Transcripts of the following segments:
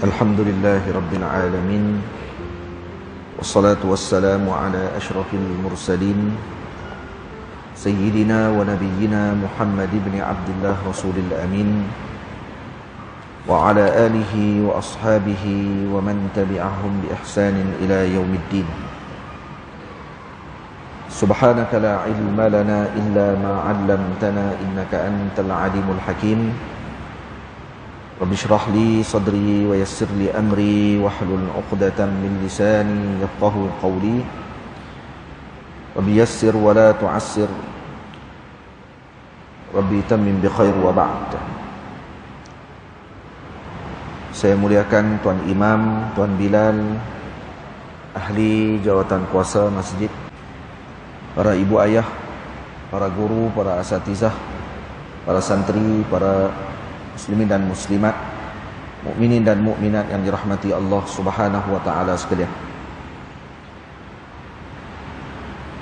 Alhamdulillahi Rabbil Alamin. Wassalatu wassalamu ala ashrafil mursalin Sayyidina wa nabiyyina Muhammad ibn Abdullah Rasulil Amin, wa ala alihi wa ashabihi wa man tabi'ahum bi ihsanin ila yaumiddin. Subhanaka la ilma lana illa ma 'allamtana innaka antal alimul hakim. Rabbi shrah li sadri wa yassir li amri wahlul 'uqdatam min lisani yafqahu qawli. Rabbi yassir wa la tu'assir. Rabbi tammim bi khair wa ba'd. Saya muliakan Tuan Imam, Tuan Bilal, ahli jawatan kuasa masjid, para ibu ayah, para guru, para asatizah, para santri, para muslimin dan muslimat, mukminin dan mukminat yang dirahmati Allah Subhanahu wa taala sekalian.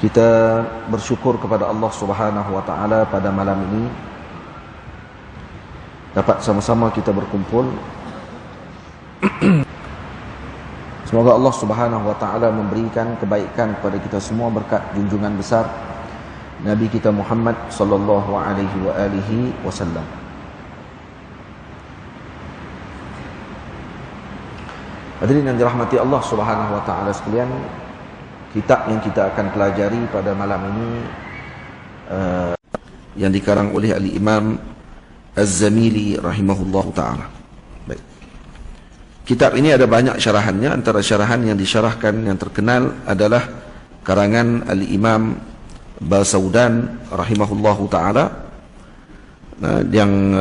Kita bersyukur kepada Allah Subhanahu wa taala pada malam ini dapat sama-sama kita berkumpul. Semoga Allah Subhanahu wa taala memberikan kebaikan kepada kita semua berkat junjungan besar Nabi kita Muhammad sallallahu alaihi wasallam. Hadirin yang dirahmati Allah Subhanahu wa taala sekalian, kitab yang kita akan pelajari pada malam ini yang dikarang oleh Al-Imam Az-Zamili rahimahullahu taala. Baik. Kitab ini ada banyak syarahannya. Antara syarahan yang disyarahkan yang terkenal adalah karangan Al-Imam Basaudan rahimahullahu taala, yang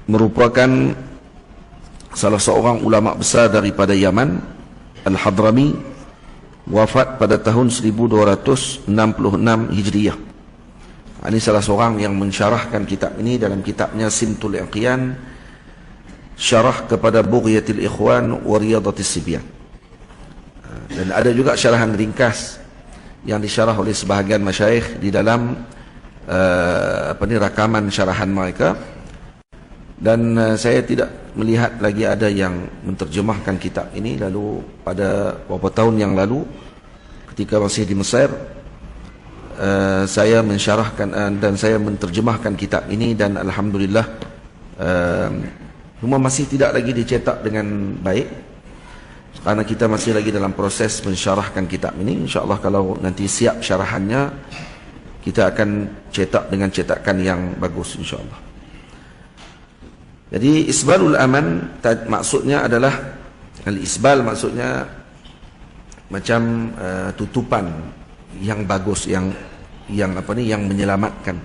merupakan salah seorang ulama besar daripada Yaman, Al-Hadrami, wafat pada tahun 1266 Hijriyah. Ini salah seorang yang mensyarahkan kitab ini dalam kitabnya Simtul Iqyan, syarah kepada Bughyatil Ikhwan wa Riyadatis Sibyan. Dan ada juga syarahan ringkas yang disyarah oleh sebahagian masyayikh di dalam rakaman syarahan mereka. Dan saya tidak melihat lagi ada yang menterjemahkan kitab ini. Lalu pada beberapa tahun yang lalu ketika masih di Mesir, saya mensyarahkan dan saya menterjemahkan kitab ini, dan alhamdulillah cuma masih tidak lagi dicetak dengan baik karena kita masih lagi dalam proses mensyarahkan kitab ini. InsyaAllah kalau nanti siap syarahannya, kita akan cetak dengan cetakan yang bagus insyaAllah. Jadi isbalul aman maksudnya adalah, al-isbal maksudnya macam tutupan yang bagus, yang menyelamatkan.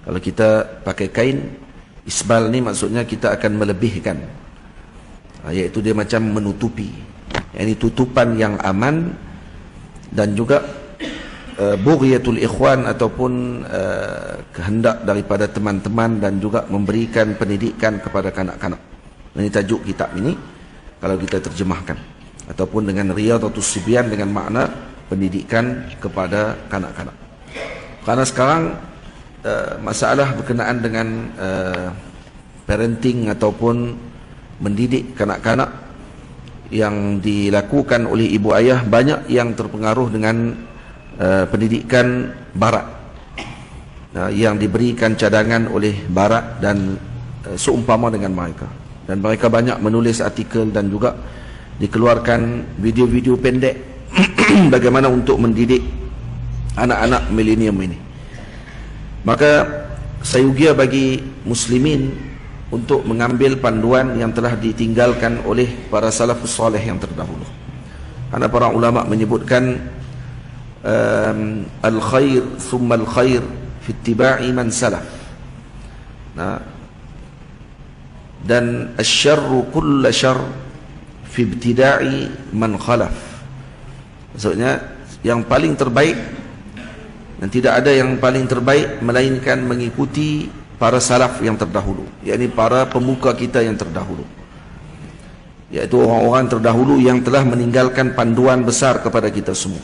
Kalau kita pakai kain, isbal ni maksudnya kita akan melebihkan, iaitu dia macam menutupi, yakni tutupan yang aman. Dan juga Bughyatul Ikhwan ataupun kehendak daripada teman-teman, dan juga memberikan pendidikan kepada kanak-kanak. Ini tajuk kitab ini kalau kita terjemahkan, ataupun dengan Riyadatus Sibyan dengan makna pendidikan kepada kanak-kanak. Karena sekarang masalah berkenaan dengan parenting ataupun mendidik kanak-kanak yang dilakukan oleh ibu ayah banyak yang terpengaruh dengan pendidikan barat, yang diberikan cadangan oleh barat dan seumpama dengan mereka. Dan mereka banyak menulis artikel dan juga dikeluarkan video-video pendek bagaimana untuk mendidik anak-anak milenium ini. Maka sayugia bagi muslimin untuk mengambil panduan yang telah ditinggalkan oleh para salafus salih yang terdahulu. Karena para ulama menyebutkan al-khair thumma al-khair fi ittiba'i man salaf, dan asy-syarru kullu syarr fi ibtida'i man khalaf. Maksudnya yang paling terbaik, dan tidak ada yang paling terbaik melainkan mengikuti para salaf yang terdahulu, yakni para pemuka kita yang terdahulu, yaitu orang-orang terdahulu yang telah meninggalkan panduan besar kepada kita semua.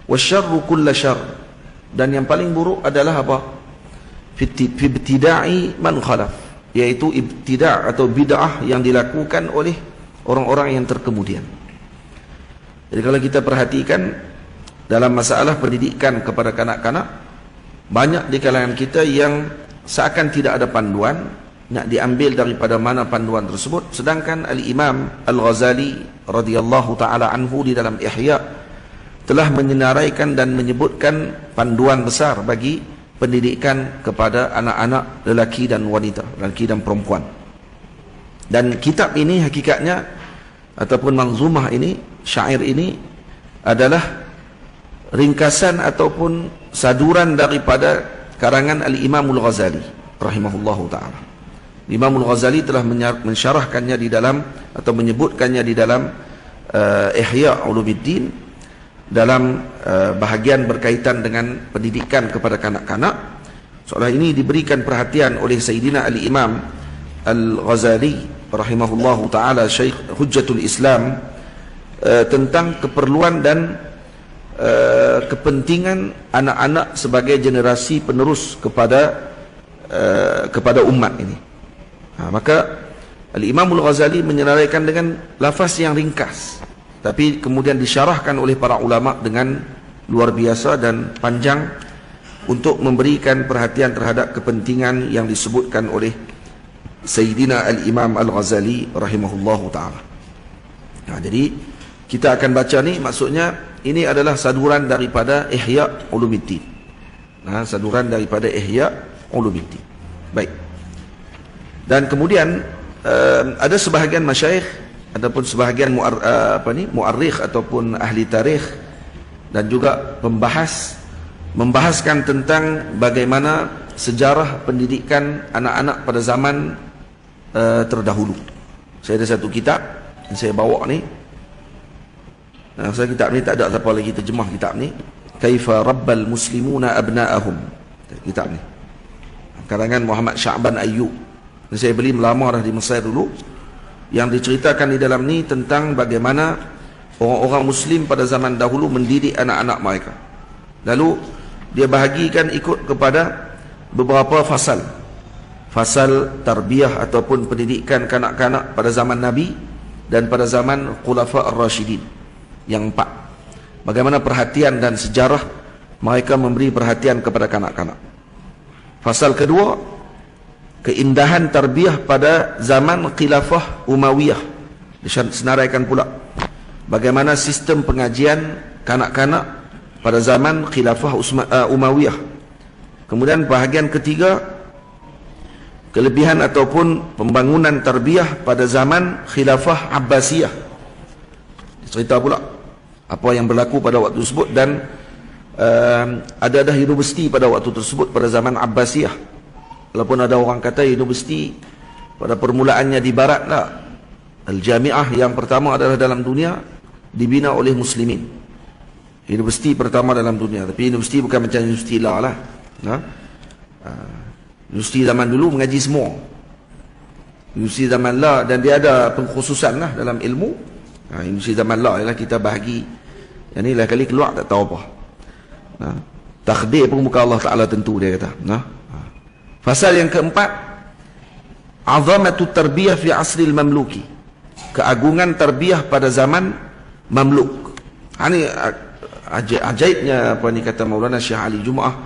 Wasyarru kullu syarr, dan yang paling buruk adalah apa? Fi ibtida'i man khalaf, yaitu ibtidah atau bid'ah yang dilakukan oleh orang-orang yang terkemudian. Jadi kalau kita perhatikan dalam masalah pendidikan kepada kanak-kanak, banyak di kalangan kita yang seakan tidak ada panduan, nak diambil daripada mana panduan tersebut. Sedangkan Al-Imam Al-Ghazali radhiyallahu ta'ala anhu di dalam Ihya telah menyenaraikan dan menyebutkan panduan besar bagi pendidikan kepada anak-anak lelaki dan wanita, lelaki dan perempuan. Dan kitab ini hakikatnya ataupun manzumah ini, syair ini adalah ringkasan ataupun saduran daripada karangan Al-Imam Al-Ghazali rahimahullahu ta'ala. Imam Al-Ghazali telah mensyarahkannya di dalam atau menyebutkannya di dalam Ihya Ulumuddin dalam bahagian berkaitan dengan pendidikan kepada kanak-kanak. Soalan ini diberikan perhatian oleh Sayyidina Al-Imam Al-Ghazali rahimahullahu ta'ala, Syekh Hujjatul Islam, tentang keperluan dan kepentingan anak-anak sebagai generasi penerus kepada umat ini. Maka Al-Imam Al-Ghazali menyenaraikan dengan lafaz yang ringkas, tapi kemudian disyarahkan oleh para ulama dengan luar biasa dan panjang untuk memberikan perhatian terhadap kepentingan yang disebutkan oleh Sayyidina Al-Imam Al-Ghazali rahimahullahu ta'ala. Jadi kita akan baca ni, maksudnya ini adalah saduran daripada Ihya Ulumuddin. Saduran daripada Ihya Ulumuddin. Baik. Dan kemudian ada sebahagian masyayikh ataupun sebahagian muarrikh ataupun ahli tarikh dan juga membahaskan tentang bagaimana sejarah pendidikan anak-anak pada zaman terdahulu. Saya ada satu kitab yang saya bawa ni. Saya kitab ni tak ada apa lagi terjemah kitab ni. Kaifa Rabbal Muslimuna Abna'ahum. Kitab ni karangan Muhammad Sya'ban Ayyub. Saya beli lama dah di Mesir dulu. Yang diceritakan di dalam ni tentang bagaimana orang-orang Muslim pada zaman dahulu mendidik anak-anak mereka. Lalu dia bahagikan ikut kepada beberapa fasal. Fasal tarbiyah ataupun pendidikan kanak-kanak pada zaman Nabi dan pada zaman Khulafa Ar-Rashidin. Yang 4. Bagaimana perhatian dan sejarah mereka memberi perhatian kepada kanak-kanak. Fasal kedua, keindahan tarbiyah pada zaman Khilafah Umayyah. Disenaraikan pula bagaimana sistem pengajian kanak-kanak pada zaman Khilafah Umayyah. Kemudian bahagian ketiga, kelebihan ataupun pembangunan tarbiyah pada zaman Khilafah Abbasiyah. Cerita pula apa yang berlaku pada waktu tersebut dan ada universiti pada waktu tersebut pada zaman Abbasiyah. Walaupun ada orang kata universiti pada permulaannya di barat lah. Al-Jami'ah yang pertama adalah dalam dunia dibina oleh muslimin. Universiti pertama dalam dunia. Tapi universiti bukan macam universiti lah. Universiti zaman dulu mengaji semua. Universiti zaman lah, dan dia ada pengkhususan lah dalam ilmu. Universiti zaman lah ialah kita bahagi. Yang ni lah kali keluar tak tahu apa. Takdir pun bukan Allah Ta'ala tentu, dia kata. Fasal yang keempat, azamatu tarbiyah fi asril mamluki. Keagungan tarbiyah pada zaman Mamluk. Ini ajaibnya apa ni kata Maulana Syekh Ali Jumaah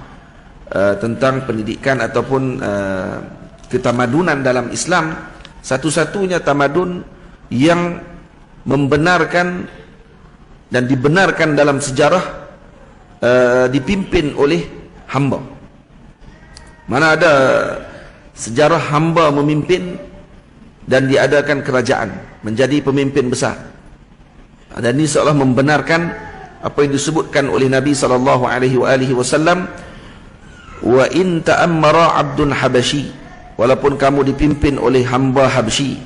tentang pendidikan ataupun ketamadunan dalam Islam. Satu-satunya tamadun yang membenarkan dan dibenarkan dalam sejarah dipimpin oleh hamba. Mana ada sejarah hamba memimpin dan diadakan kerajaan, menjadi pemimpin besar. Dan ini seolah membenarkan apa yang disebutkan oleh Nabi SAW, wa in ta'ammara abdun habasyi, walaupun kamu dipimpin oleh hamba Habsyi.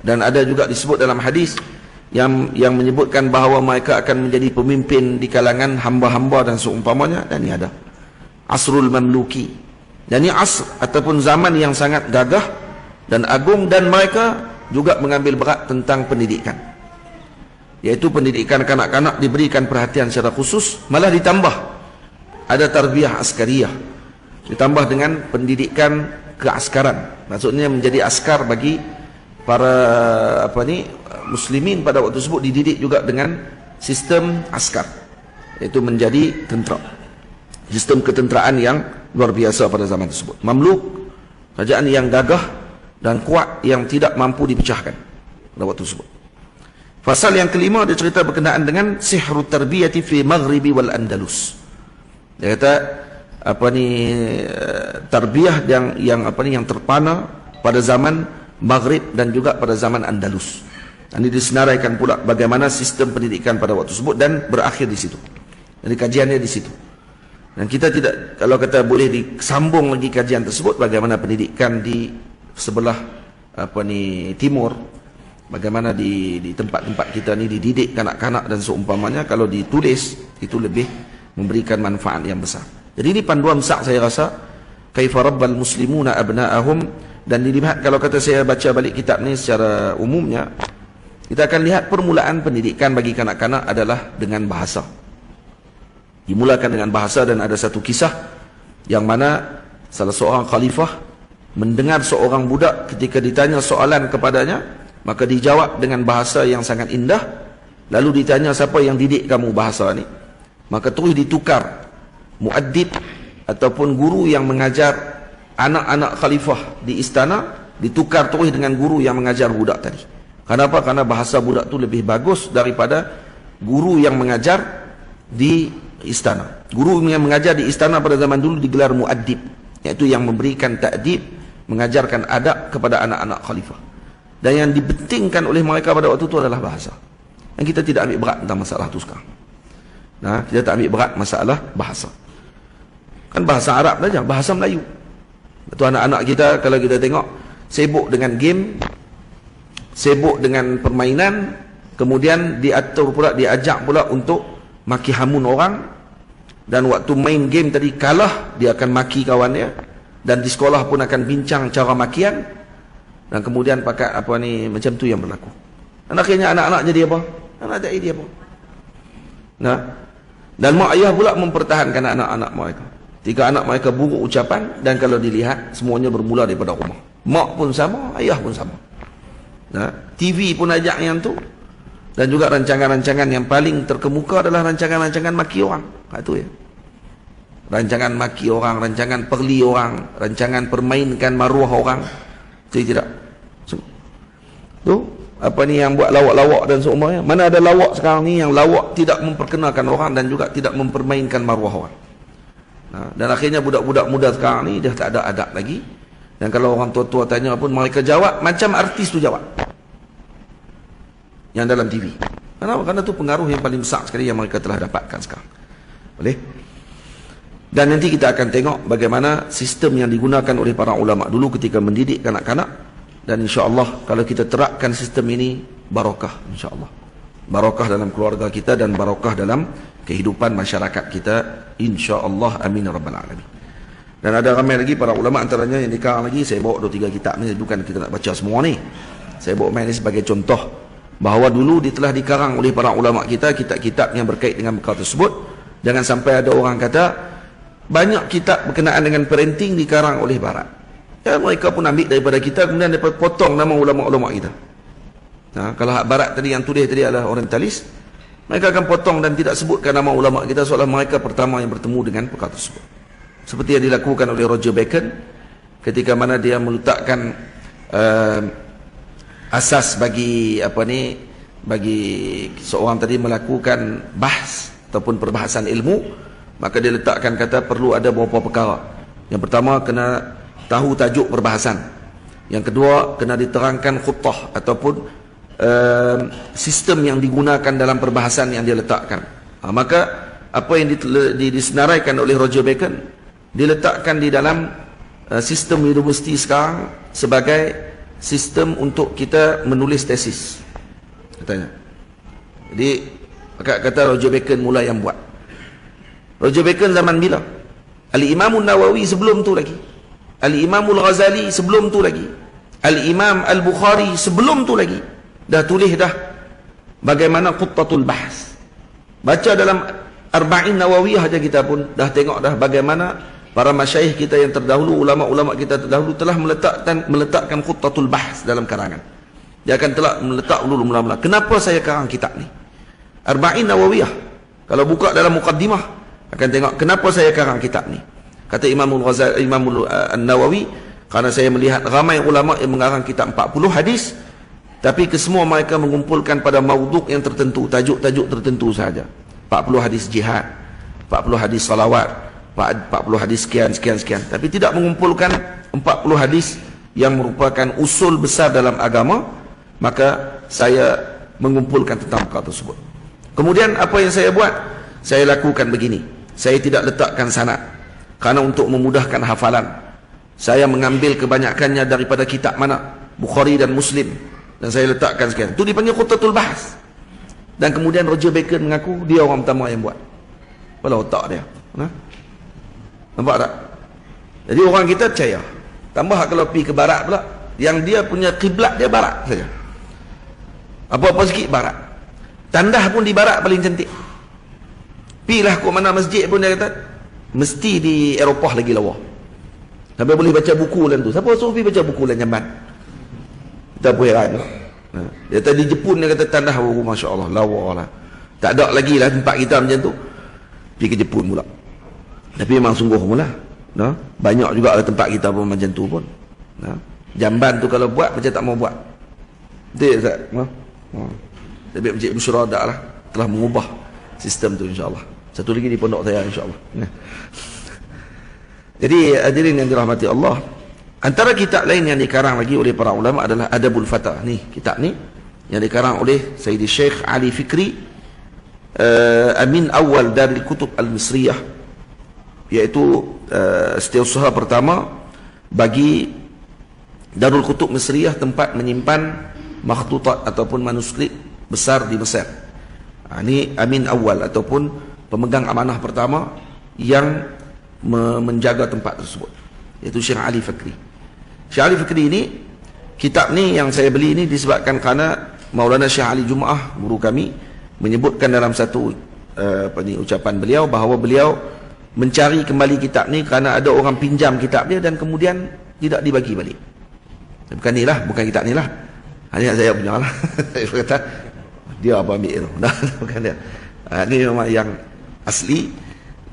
Dan ada juga disebut dalam hadis yang menyebutkan bahawa mereka akan menjadi pemimpin di kalangan hamba-hamba dan seumpamanya. Dan ini ada Asrul Mamluki. Dan ini asr ataupun zaman yang sangat gagah dan agung, dan mereka juga mengambil berat tentang pendidikan, yaitu pendidikan kanak-kanak diberikan perhatian secara khusus. Malah ditambah ada tarbiyah askariyah, ditambah dengan pendidikan keaskaran. Maksudnya menjadi askar bagi para muslimin pada waktu tersebut, dididik juga dengan sistem askar, iaitu menjadi tentera. Sistem ketenteraan yang luar biasa pada zaman tersebut. Mamluk, kerajaan yang gagah dan kuat yang tidak mampu dipecahkan pada waktu tersebut. Fasal yang kelima, dia cerita berkenaan dengan sihrut tarbiyati fi maghribi wal andalus. Dia kata tarbiyah yang terpana pada zaman Maghrib dan juga pada zaman Andalus. Ini disenaraikan pula bagaimana sistem pendidikan pada waktu tersebut dan berakhir di situ. Jadi kajiannya di situ. Dan kita tidak, kalau kata boleh disambung lagi kajian tersebut, bagaimana pendidikan di sebelah timur, bagaimana di tempat-tempat kita ni dididik kanak-kanak dan seumpamanya, kalau ditulis itu lebih memberikan manfaat yang besar. Jadi ini panduan besar saya rasa, kaifa rabbal muslimuna abna'ahum. Dan dilihat, kalau kata saya baca balik kitab ni secara umumnya, kita akan lihat permulaan pendidikan bagi kanak-kanak adalah dengan bahasa. Dimulakan dengan bahasa, dan ada satu kisah yang mana salah seorang khalifah mendengar seorang budak ketika ditanya soalan kepadanya, maka dijawab dengan bahasa yang sangat indah. Lalu ditanya, siapa yang didik kamu bahasa ni? Maka terus ditukar muaddib ataupun guru yang mengajar anak-anak khalifah di istana, ditukar terus dengan guru yang mengajar budak tadi. Kenapa? Karena bahasa budak tu lebih bagus daripada guru yang mengajar di istana. Guru yang mengajar di istana pada zaman dulu digelar muaddib, iaitu yang memberikan ta'dib, mengajarkan adab kepada anak-anak khalifah. Dan yang dipentingkan oleh mereka pada waktu itu adalah bahasa. Dan kita tidak ambil berat tentang masalah itu sekarang. Nah, kita tak ambil berat masalah bahasa. Kan bahasa Arab saja, bahasa Melayu. Itu anak-anak kita, kalau kita tengok, sibuk dengan game, sibuk dengan permainan, kemudian diatur pula, diajak pula untuk maki hamun orang. Dan waktu main game tadi kalah, dia akan maki kawannya. Dan di sekolah pun akan bincang cara makian. Dan kemudian pakai macam tu yang berlaku. Dan akhirnya anak-anak jadi apa? Anak jadi apa? Nah, dan mak ayah pula mempertahankan anak-anak mereka. Tiga anak mereka buruk ucapan, dan kalau dilihat semuanya bermula daripada rumah. Mak pun sama, ayah pun sama. Nah, TV pun ajak yang tu. Dan juga rancangan-rancangan yang paling terkemuka adalah rancangan-rancangan maki orang. Itu ya. Rancangan maki orang, rancangan perli orang, rancangan permainkan maruah orang. Itu tidak. Tu yang buat lawak-lawak dan seumpamanya. Mana ada lawak sekarang ni yang lawak tidak memperkenalkan orang dan juga tidak mempermainkan maruah orang. Nah, dan akhirnya budak-budak muda sekarang ni dah tak ada adab lagi. Dan kalau orang tua-tua tanya pun, mereka jawab macam artis tu jawab yang dalam TV. Kenapa? Karena tu pengaruh yang paling besar sekali yang mereka telah dapatkan sekarang. Boleh? Dan nanti kita akan tengok bagaimana sistem yang digunakan oleh para ulama dulu ketika mendidik kanak-kanak. Dan insya-Allah kalau kita terapkan sistem ini, barakah insya-Allah. Barakah dalam keluarga kita dan barakah dalam kehidupan masyarakat kita, insya-Allah, amin rabbal alamin. Dan ada ramai lagi para ulama, antaranya yang dikarang lagi, saya bawa 2-3 kitab ni, bukan kita nak baca semua ni. Saya bawa main ni sebagai contoh bahawa dulu telah dikarang oleh para ulama kita kitab-kitab yang berkait dengan perkara tersebut. Jangan sampai ada orang kata banyak kitab berkenaan dengan parenting dikarang oleh barat. Ya, mereka pun ambil daripada kita, kemudian mereka potong nama ulama-ulama kita. Nah, kalau hak barat tadi yang tulis tadi adalah orientalis, mereka akan potong dan tidak sebutkan nama ulama kita seolah mereka pertama yang bertemu dengan perkara tersebut. Seperti yang dilakukan oleh Roger Bacon ketika mana dia meletakkan asas bagi bagi seorang tadi melakukan bahas ataupun perbahasan ilmu, maka dia letakkan kata perlu ada beberapa perkara. Yang pertama, kena tahu tajuk perbahasan. Yang kedua, kena diterangkan khutah ataupun sistem yang digunakan dalam perbahasan yang dia letakkan. Maka apa yang disenaraikan oleh Roger Bacon diletakkan di dalam sistem universiti sekarang sebagai sistem untuk kita menulis tesis, katanya. Jadi kata Roger Bacon mula yang buat. Roger Bacon zaman bila? Al-Imam Nawawi sebelum tu lagi, Al-Imam Al-Ghazali sebelum tu lagi, Al-Imam Al-Bukhari sebelum tu lagi dah tulis dah bagaimana khutatul bahs. Baca dalam Arba'in Nawawiyah aja kita pun dah tengok dah bagaimana para masyayikh kita yang terdahulu, ulama-ulama kita terdahulu telah meletakkan khuttatul bahs dalam karangan. Dia akan telah meletak mula-mula. Kenapa saya karang kitab ni? Arba'in Nawawiyah. Kalau buka dalam muqaddimah akan tengok kenapa saya karang kitab ni. Kata Imamul Nawawi, karena saya melihat ramai ulama yang mengarang kitab 40 hadis, tapi kesemua mereka mengumpulkan pada maudhu' yang tertentu, tajuk-tajuk tertentu sahaja. 40 hadis jihad, 40 hadis salawat, 40 hadis sekian. Tapi tidak mengumpulkan 40 hadis yang merupakan usul besar dalam agama. Maka saya mengumpulkan tentang perkara tersebut. Kemudian apa yang saya buat? Saya lakukan begini. Saya tidak letakkan sanad, karena untuk memudahkan hafalan. Saya mengambil kebanyakannya daripada kitab mana? Bukhari dan Muslim. Dan saya letakkan sekian. Itu dipanggil Khuttatul Bahs. Dan kemudian Roger Bacon mengaku dia orang pertama yang buat. Kepala otak dia. Nampak tak? Jadi orang kita percaya. Tambah kalau pergi ke barat pula, yang dia punya kiblat dia barat saja. Apa-apa sikit barat. Tandah pun di barat paling cantik. Pilah ke mana masjid pun dia kata mesti di Eropah lagi lawa. Sampai boleh baca buku dalam tu. Siapa suruh pergi baca buku dalam jamban? Kita pun heran. Dia kata di Jepun dia kata tandah, oh, Masya Allah, lawa lah. Tak ada lagi lah tempat kita macam tu. Pergi ke Jepun pula. Tapi memang sungguh pula. Banyak juga tempat kita pun macam tu pun. Jamban tu kalau buat macam tak mau buat. Betul tak? Tapi Encik Musyaradak lah telah mengubah sistem tu, insyaAllah. Satu lagi di pondok saya, insyaAllah. Jadi hadirin yang dirahmati Allah, antara kitab lain yang dikarang lagi oleh para ulama adalah Adabul Fatah. Ni kitab ni yang dikarang oleh Sayyidi Syekh Ali Fikri, Amin Awal Darul Kutub Al-Misriyah, iaitu setiausaha pertama bagi Darul Kutub Misriyah, tempat menyimpan makhtutat ataupun manuskrip besar di Mesir. Ini Amin Awal ataupun pemegang amanah pertama yang menjaga tempat tersebut, iaitu Syekh Ali Fikri. Syekh Ali Fikri ini, kitab ni yang saya beli ini disebabkan kerana Maulana Syekh Ali Jumaah, guru kami, menyebutkan dalam satu ucapan beliau bahawa beliau mencari kembali kitab ni kerana ada orang pinjam kitab dia dan kemudian tidak dibagi balik. Bukan ni lah, bukan kitab ni lah, hanya saya punya lah. Saya kata dia apa ambil tu, bukan dia. Ini memang yang asli.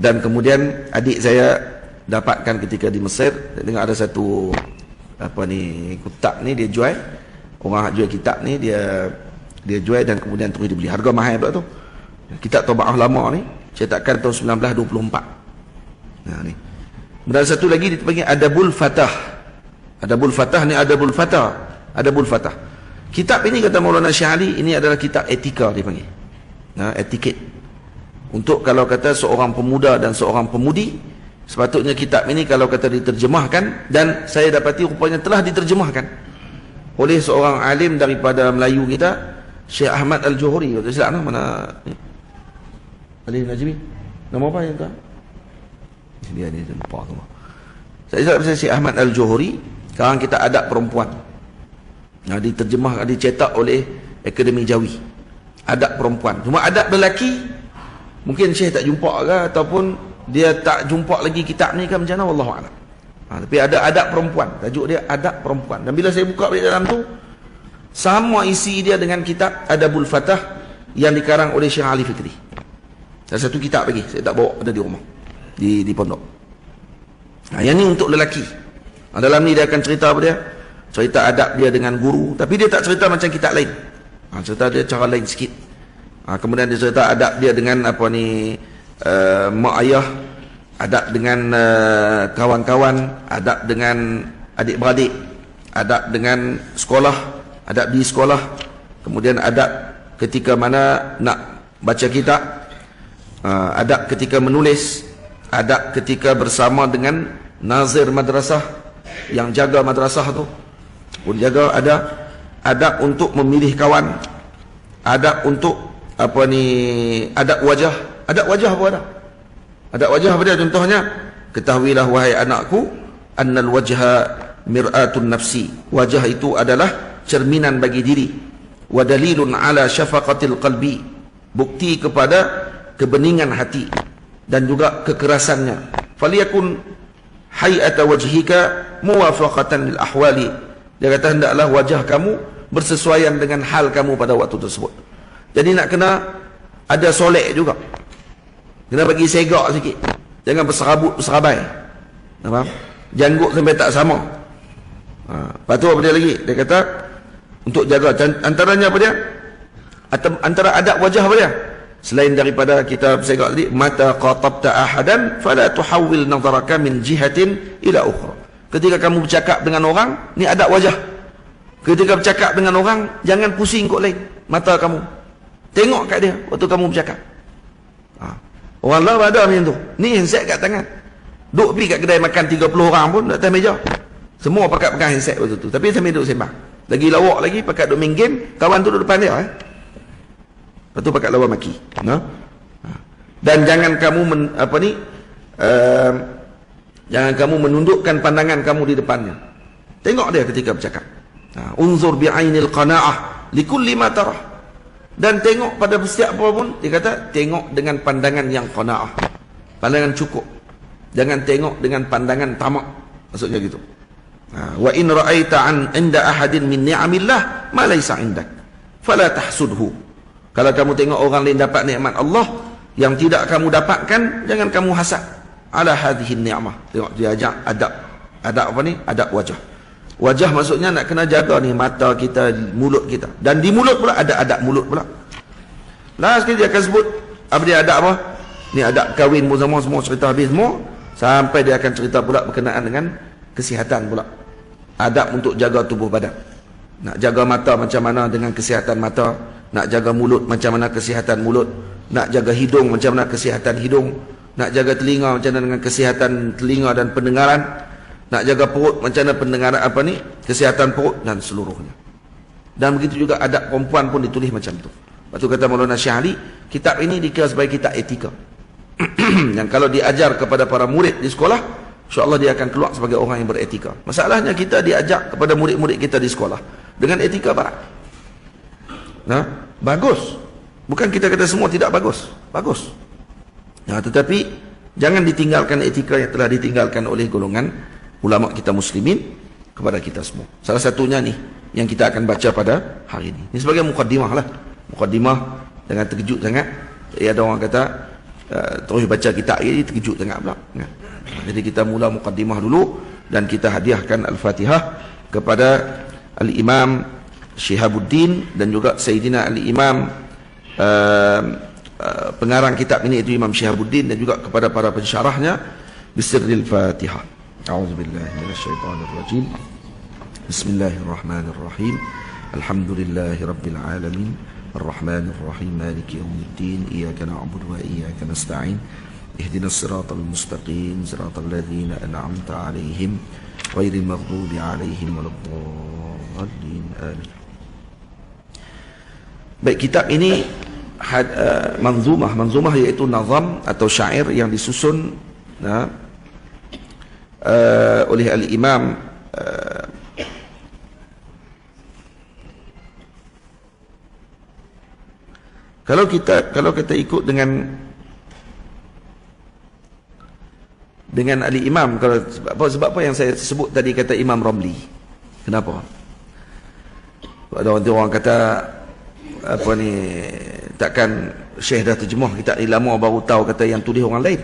Dan kemudian adik saya dapatkan ketika di Mesir. Saya dengar ada satu kutab ni dia jual. Orang jual kitab ni dia jual dan kemudian terus dibeli. Harga mahal pula tu. Kitab Tabaah lama ni cetakan tahun 1924. Ni. Dan satu lagi dipanggil Adabul Fatah. Adabul Fatah ni Adabul Fatah. Kitab ini kata Maulana Syekh Ali, ini adalah kitab etika dipanggil. Etiket. Untuk kalau kata seorang pemuda dan seorang pemudi, sepatutnya kitab ini kalau kata diterjemahkan, dan saya dapati rupanya telah diterjemahkan oleh seorang alim daripada Melayu kita, Syekh Ahmad Al-Johori. Kata silap mana Alim Najmi? Nama apa yang tak? Dia ni lupa semua. Saya silap Syekh Ahmad Al-Johori. Sekarang kita adab perempuan. Diterjemah, dicetak oleh Akademi Jawi. Adab perempuan. Cuma adab lelaki mungkin Syekh tak jumpa ke, ataupun dia tak jumpa lagi kitab ni ke macam mana, wallahualam. Tapi ada adab perempuan, tajuk dia adab perempuan. Dan bila saya buka di dalam tu, sama isi dia dengan kitab Adabul Fatah yang dikarang oleh Syekh Ali Fikri. Dan satu kitab lagi saya tak bawa, ada di rumah, di pondok. Yang ni untuk lelaki. Dalam ni dia akan cerita apa dia? Cerita adab dia dengan guru, tapi dia tak cerita macam kitab lain. Cerita dia cara lain sikit. Kemudian dia cerita adab dia dengan mak ayah, adab dengan kawan-kawan, adab dengan adik-beradik, adab dengan sekolah, adab di sekolah, kemudian adab ketika mana nak baca kitab, adab ketika menulis, adab ketika bersama dengan nazir madrasah yang jaga madrasah tu pun jaga, ada adab untuk memilih kawan, adab untuk adab wajah. Adab wajah apa ada? Adab wajah apa dia? Contohnya, ketahuilah wahai anakku, annal wajha mir'atun nafsi. Wajah itu adalah cerminan bagi diri. Wa dalilun ala syafaqatil qalbi. Bukti kepada kebeningan hati dan juga kekerasannya. Faliyakun hay'ata wajhika muwafaqatan lil ahwali. Dia kata hendaklah wajah kamu bersesuaian dengan hal kamu pada waktu tersebut. Jadi nak kena ada solek juga. Kena bagi segak sikit. Jangan berserabut berserabai. Faham? Janggut sampai tak sama. Lepas tu apa dia lagi? Dia kata untuk jaga antaranya apa dia? Antara adab wajah apa dia? Selain daripada kita segak tadi, mata qatabta ahadan fala tuhawwil nazaraka min jihatin ila ukhra. Ketika kamu bercakap dengan orang, ni adab wajah. Ketika bercakap dengan orang, jangan pusing kok lain mata kamu. Tengok kat dia waktu kamu bercakap. Orang lain ada macam tu. Ni handset kat tangan. Duk pergi kat kedai makan 30 orang pun atas meja. Semua pakai pegang handset waktu tu. Tapi sambil duduk sembang. Lagi lawak lagi pakai duk main game, kawan tu duduk depan dia. Lepas tu pakai lawan maki. Dan jangan kamu jangan kamu menundukkan pandangan kamu di depannya. Tengok dia ketika bercakap. Unzur bi'ainil qana'ah likulli ma tarah. Dan tengok pada setiap apa pun, dia kata tengok dengan pandangan yang qana'ah, pandangan cukup. Jangan tengok dengan pandangan tamak. Maksudnya gitu. Wa in ra'aita an inda ahadin min ni'amillah ma laysa indak fala tahsudhu. Kalau kamu tengok orang lain dapat nikmat Allah yang tidak kamu dapatkan, jangan kamu hasad ala hadhihi ni'mah. Tengok dia ajak adab apa ni? Adab wajah. Wajah maksudnya nak kena jaga ni mata kita, mulut kita. Dan di mulut pula ada adab mulut pula. Last sekali dia akan sebut apa dia adab apa? Ni adab kahwin pun semua cerita habis semua. Sampai dia akan cerita pula berkenaan dengan kesihatan pula. Adab untuk jaga tubuh badan. Nak jaga mata macam mana dengan kesihatan mata. Nak jaga mulut macam mana kesihatan mulut. Nak jaga hidung macam mana kesihatan hidung. Nak jaga telinga macam mana dengan kesihatan telinga dan pendengaran. Nak jaga perut macam mana pendengaran kesihatan perut dan seluruhnya. Dan begitu juga adab perempuan pun ditulis macam tu. Lepas tu kata Maulana Syekh Ali, kitab ini dikira sebagai kitab etika. Yang kalau diajar kepada para murid di sekolah, insya-Allah dia akan keluar sebagai orang yang beretika. Masalahnya kita diajak kepada murid-murid kita di sekolah dengan etika barat. Bagus. Bukan kita kata semua tidak bagus. Bagus. Tetapi jangan ditinggalkan etika yang telah ditinggalkan oleh golongan ulama kita muslimin kepada kita semua. Salah satunya ni yang kita akan baca pada hari ini. Ini sebagai mukaddimah lah. Mukaddimah dengan terkejut sangat. Ada orang kata terus baca kitab ini terkejut sangat pula. Jadi kita mula mukaddimah dulu dan kita hadiahkan Al-Fatihah kepada Al-Imam Syihabuddin dan juga Sayyidina Al-Imam pengarang kitab ini itu Imam Syihabuddin dan juga kepada para pensyarahnya bisirril Fatihah. أعوذ بالله من الشيطان الرجيم بسم الله الرحمن الرحيم الحمد لله رب العالمين الرحمن الرحيم مالك يوم الدين إياك نعبد وإياك نستعين اهدنا الصراط المستقيم صراط الذين أنعمت عليهم غير المغضوب عليهم ولا الضالين آمين. Baik, kitab ini manzumah iaitu nazam atau syair yang disusun oleh Al-Imam kalau kita ikut dengan Al-Imam, kalau sebab apa yang saya sebut tadi kata Imam Ramli. Kenapa? Ada orang kata takkan Syekh dah terjemah kitab ni lama baru tahu kata yang tulis orang lain.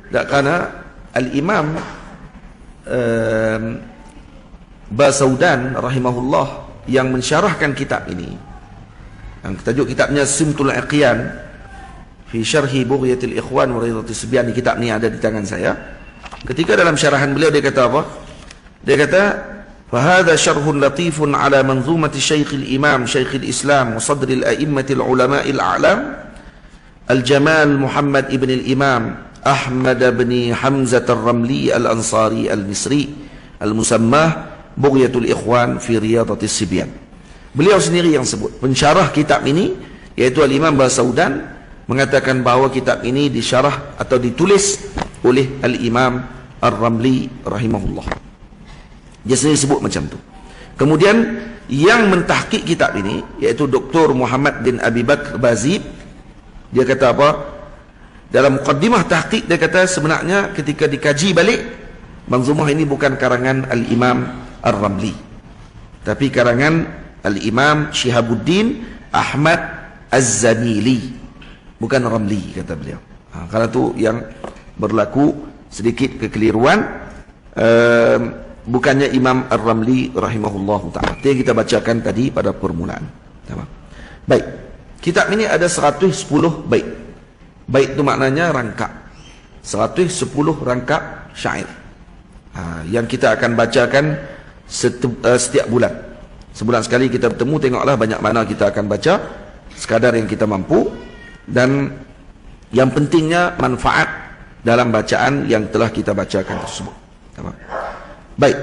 Tak, kerana Al-Imam Basaudan rahimahullah yang mensyarahkan kitab ini, yang tajuk kitabnya Simtul Iqyan fi syarhi Bughyatil Ikhwan wa Ridhatis Sibyan. Kitab ni ada di tangan saya. Ketika dalam syarahan beliau dia kata apa? Dia kata فهذا شرح لطيف على منظومة شيخ الإمام شيخ الإسلام وصدر الأئمة العلماء الأعلام الجمال محمد ابن الإمام أحمد بن حمزة الرملي الأنصاري المصري المسماه بغية الإخوان في رياضة الصبيان. Beliau sendiri yang sebut. Pensyarah kitab ini yaitu Al-Imam Basaudan mengatakan bahawa kitab ini disyarah atau ditulis oleh Al-Imam Ar-Ramli rahimahullah. Dia sendiri sebut macam tu. Kemudian yang mentahqiq kitab ini yaitu Dr. Muhammad bin Abi Bakr Bazib, dia kata apa? Dalam muqaddimah tahqiq dia kata sebenarnya ketika dikaji balik, manzumah ini bukan karangan Al-Imam Ar-Ramli, tapi karangan Al-Imam Syihabuddin Ahmad Az-Zamili, bukan Ramli, kata beliau. Karena itu yang berlaku sedikit kekeliruan, bukannya Imam Ar-Ramli rahimahullahu ta'ala. Itu yang kita bacakan tadi pada permulaan. Baik, kitab ini ada 110 bait. Bait itu maknanya rangka, 110 rangka syair, yang kita akan bacakan setiap bulan. Sebulan sekali kita bertemu, tengoklah banyak mana kita akan baca, sekadar yang kita mampu, dan yang pentingnya manfaat dalam bacaan yang telah kita bacakan tersebut. Baik,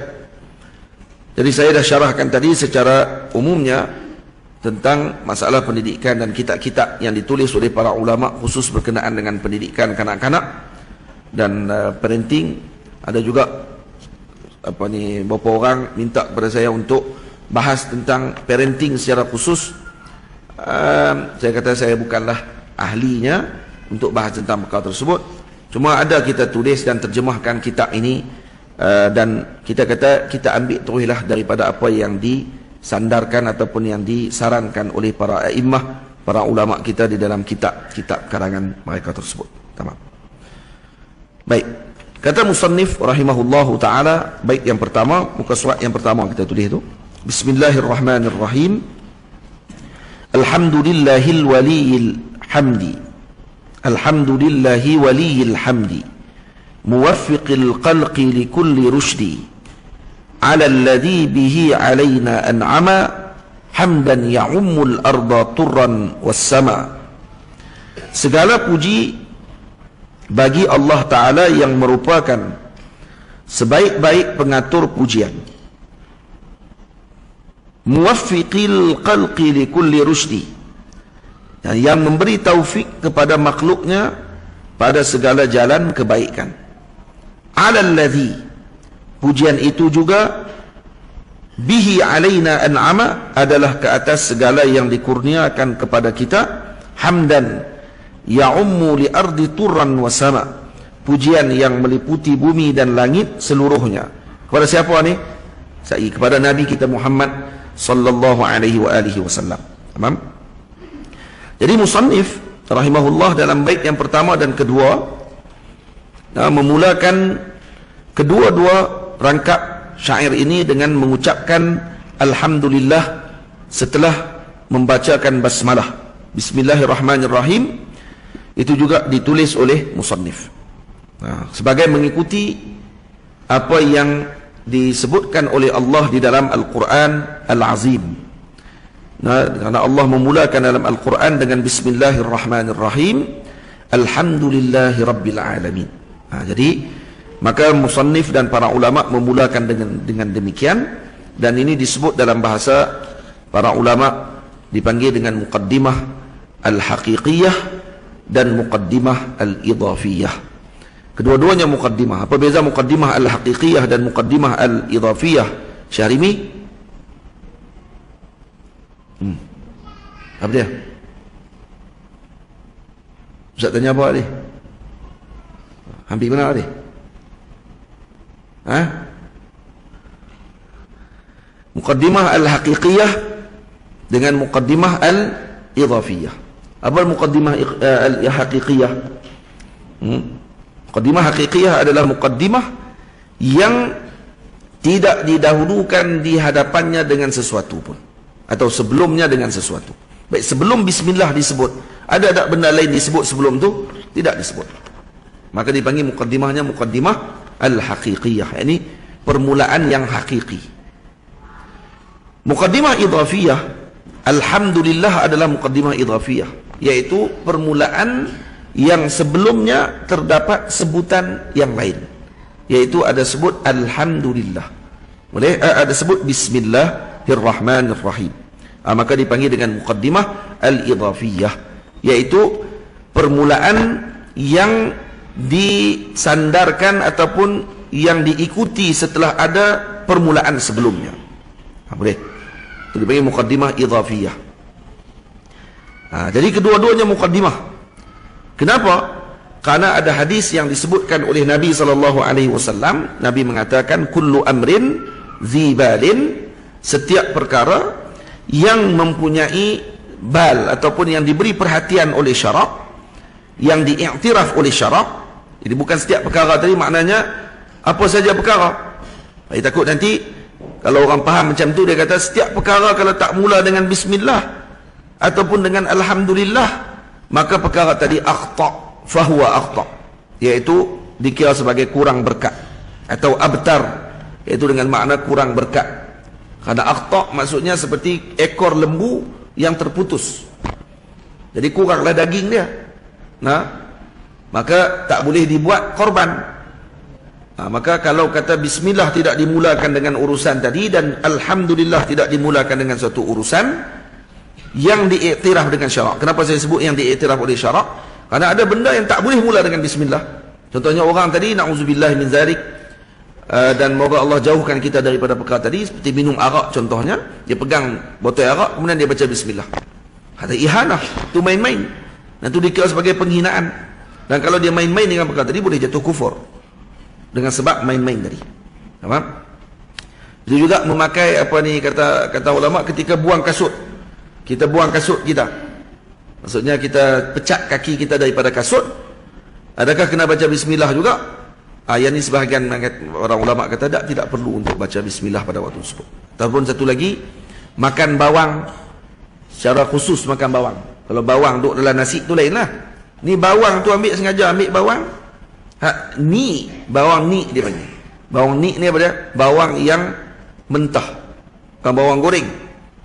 jadi saya dah syarahkan tadi secara umumnya tentang masalah pendidikan dan kitab-kitab yang ditulis oleh para ulama khusus berkenaan dengan pendidikan kanak-kanak dan parenting. Ada juga beberapa orang minta kepada saya untuk bahas tentang parenting secara khusus. Saya kata saya bukanlah ahlinya untuk bahas tentang perkara tersebut. Cuma ada kita tulis dan terjemahkan kitab ini, dan kita kata kita ambil teruslah daripada apa yang disandarkan ataupun yang disarankan oleh para a'immah, para ulama kita di dalam kitab-kitab karangan mereka tersebut. Tamam. Baik, kata musannif rahimahullahu ta'ala, bait yang pertama, muka surat yang pertama kita tulis itu, Bismillahirrahmanirrahim. Alhamdulillahil waliyil hamdi, Alhamdulillahi waliyil hamdi, muwaffiqil qalqi likulli rushdi, ala alladhi bihi alayna an'ama, hamdan ya'ummul arda turran wassama. Segala puji bagi Allah Ta'ala yang merupakan sebaik-baik pengatur pujian, muwaffiqil qalqi likulli rushdi, yang memberi taufik kepada makhluknya pada segala jalan kebaikan. Alalladzi, pujian itu juga, bihi alaina an'ama, adalah ke atas segala yang dikurniakan kepada kita, hamdan ya'ummu li ardi turran wa sama, pujian yang meliputi bumi dan langit seluruhnya. Kepada siapa ni? Kepada Nabi kita Muhammad sallallahu alaihi wa alihi wasallam. Tamam? Jadi musannif rahimahullah dalam bait yang pertama dan kedua memulakan kedua-dua rangkap syair ini dengan mengucapkan alhamdulillah setelah membacakan basmalah, bismillahirrahmanirrahim. Itu juga ditulis oleh musannif sebagai mengikuti apa yang disebutkan oleh Allah di dalam Al-Quran Al-Azim. Karena Allah memulakan dalam Al-Quran dengan bismillahirrahmanirrahim, alhamdulillahi rabbil alamin. Jadi maka musannif dan para ulama memulakan dengan demikian, dan ini disebut dalam bahasa para ulama dipanggil dengan muqaddimah al-haqiqiyah dan muqaddimah al-idhafiyah. Kedua-duanya muqaddimah. Apa beza muqaddimah al-haqiqiyah dan muqaddimah al-idhafiyah, Syarimi? Apa dia? Ustaz tanya apa dia? Hampir benar dia? Muqaddimah al-haqiqiyah dengan muqaddimah al-idhafiyah. Apa muqaddimah al-haqiqiyah? Muqaddimah haqiqiyah adalah muqaddimah yang tidak didahulukan di hadapannya dengan sesuatu pun, atau sebelumnya dengan sesuatu. Baik, sebelum bismillah disebut, ada tak benda lain disebut sebelum tu? Tidak disebut. Maka dipanggil muqaddimahnya muqaddimah al-haqiqiyah. Ini permulaan yang hakiki. Muqaddimah idhafiyah, alhamdulillah adalah muqaddimah idhafiyah, yaitu permulaan yang sebelumnya terdapat sebutan yang lain, yaitu ada sebut alhamdulillah, boleh ada sebut bismillahirrahmanirrahim. Maka dipanggil dengan muqaddimah al-idhafiyah, yaitu permulaan yang disandarkan ataupun yang diikuti setelah ada permulaan sebelumnya. Boleh, itu dipanggil muqaddimah idhafiyah. Jadi kedua-duanya muqaddimah. Kenapa? Karena ada hadis yang disebutkan oleh Nabi SAW. Nabi mengatakan, kullu amrin zibalin, setiap perkara yang mempunyai bal ataupun yang diberi perhatian oleh syarak, yang diiktiraf oleh syarak. Jadi bukan setiap perkara tadi maknanya apa saja perkara. Saya takut nanti kalau orang faham macam tu, dia kata setiap perkara kalau tak mula dengan bismillah ataupun dengan alhamdulillah, maka perkara tadi akhta', fahuwa akhta', iaitu dikira sebagai kurang berkat, atau abtar, iaitu dengan makna kurang berkat. Karena akhta' maksudnya seperti ekor lembu yang terputus, jadi kuranglah daging dia, maka tak boleh dibuat korban. Maka kalau kata bismillah tidak dimulakan dengan urusan tadi, dan alhamdulillah tidak dimulakan dengan suatu urusan yang diiktiraf dengan syarak. Kenapa saya sebut yang diiktiraf oleh syarak? Karena ada benda yang tak boleh mula dengan bismillah. Contohnya orang tadi, na'udzubillah min zalik, dan moga Allah jauhkan kita daripada perkara tadi, seperti minum arak contohnya. Dia pegang botol arak, kemudian dia baca bismillah. Kata ihanah, itu main-main, dan itu dikira sebagai penghinaan. Dan kalau dia main-main dengan perkara tadi, boleh jatuh kufur dengan sebab main-main tadi. Faham? Itu juga memakai apa ni, kata ulama, ketika buang kasut. Kita buang kasut kita, maksudnya kita pecat kaki kita daripada kasut, adakah kena baca bismillah juga? Yang ni sebahagian orang ulama kata tidak perlu untuk baca bismillah pada waktu tersebut. Ataupun satu lagi, makan bawang secara khusus, makan bawang. Kalau bawang duduk dalam nasi tu lain lah. Ni bawang tu sengaja ambil bawang, ni bawang ni dia panggil. Bawang ni apa dia? Bawang yang mentah, bukan bawang goreng.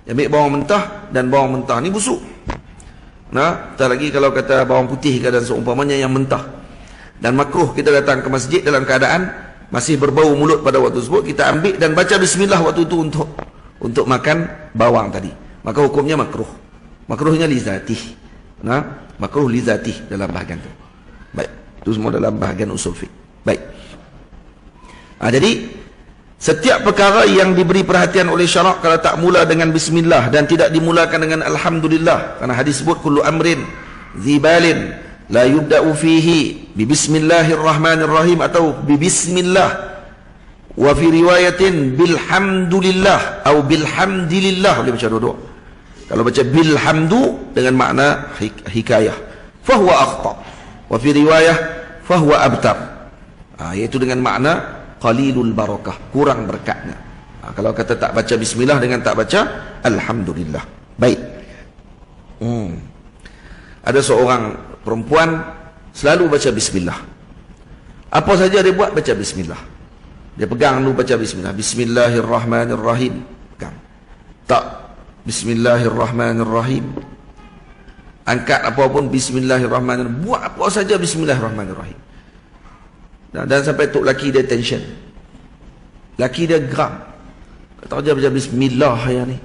Ambil bawang mentah, dan bawang mentah ni busuk. Tak lagi kalau kata bawang putih ke dan seumpamanya yang mentah. Dan makruh kita datang ke masjid dalam keadaan masih berbau mulut pada waktu tersebut, kita ambil dan baca bismillah waktu itu untuk makan bawang tadi. Maka hukumnya makruh. Makruhnya li zatih. Makruh li zatih dalam bahagian itu. Baik, itu semua dalam bahagian usul fiqh. Baik. Jadi setiap perkara yang diberi perhatian oleh syarak, kalau tak mula dengan bismillah dan tidak dimulakan dengan alhamdulillah, karena hadis sebut kullu amrin zibalin la yubda'u fihi bi bismillahirrahmanirrahim atau bi bismillah, wa fi riwayatin bilhamdulillah atau bilhamdilillah, boleh baca dua-dua. Kalau baca bilhamdu dengan makna hikayah, fahuwa akhta', wa fi riwayah fahuwa abtar, iaitu dengan makna qalilul barakah, kurang berkatnya. Kalau kata tak baca bismillah dengan tak baca alhamdulillah. Baik. Ada seorang perempuan selalu baca bismillah. Apa saja dia buat baca bismillah. Dia pegang dulu baca bismillah. Bismillahirrahmanirrahim. Pegang. Tak. Bismillahirrahmanirrahim. Angkat apa pun bismillahirrahmanirrahim. Buat apa saja bismillahirrahmanirrahim. Dan sampai tok laki dia tension. Laki dia geram. Kata dia baca bismillah ya ni.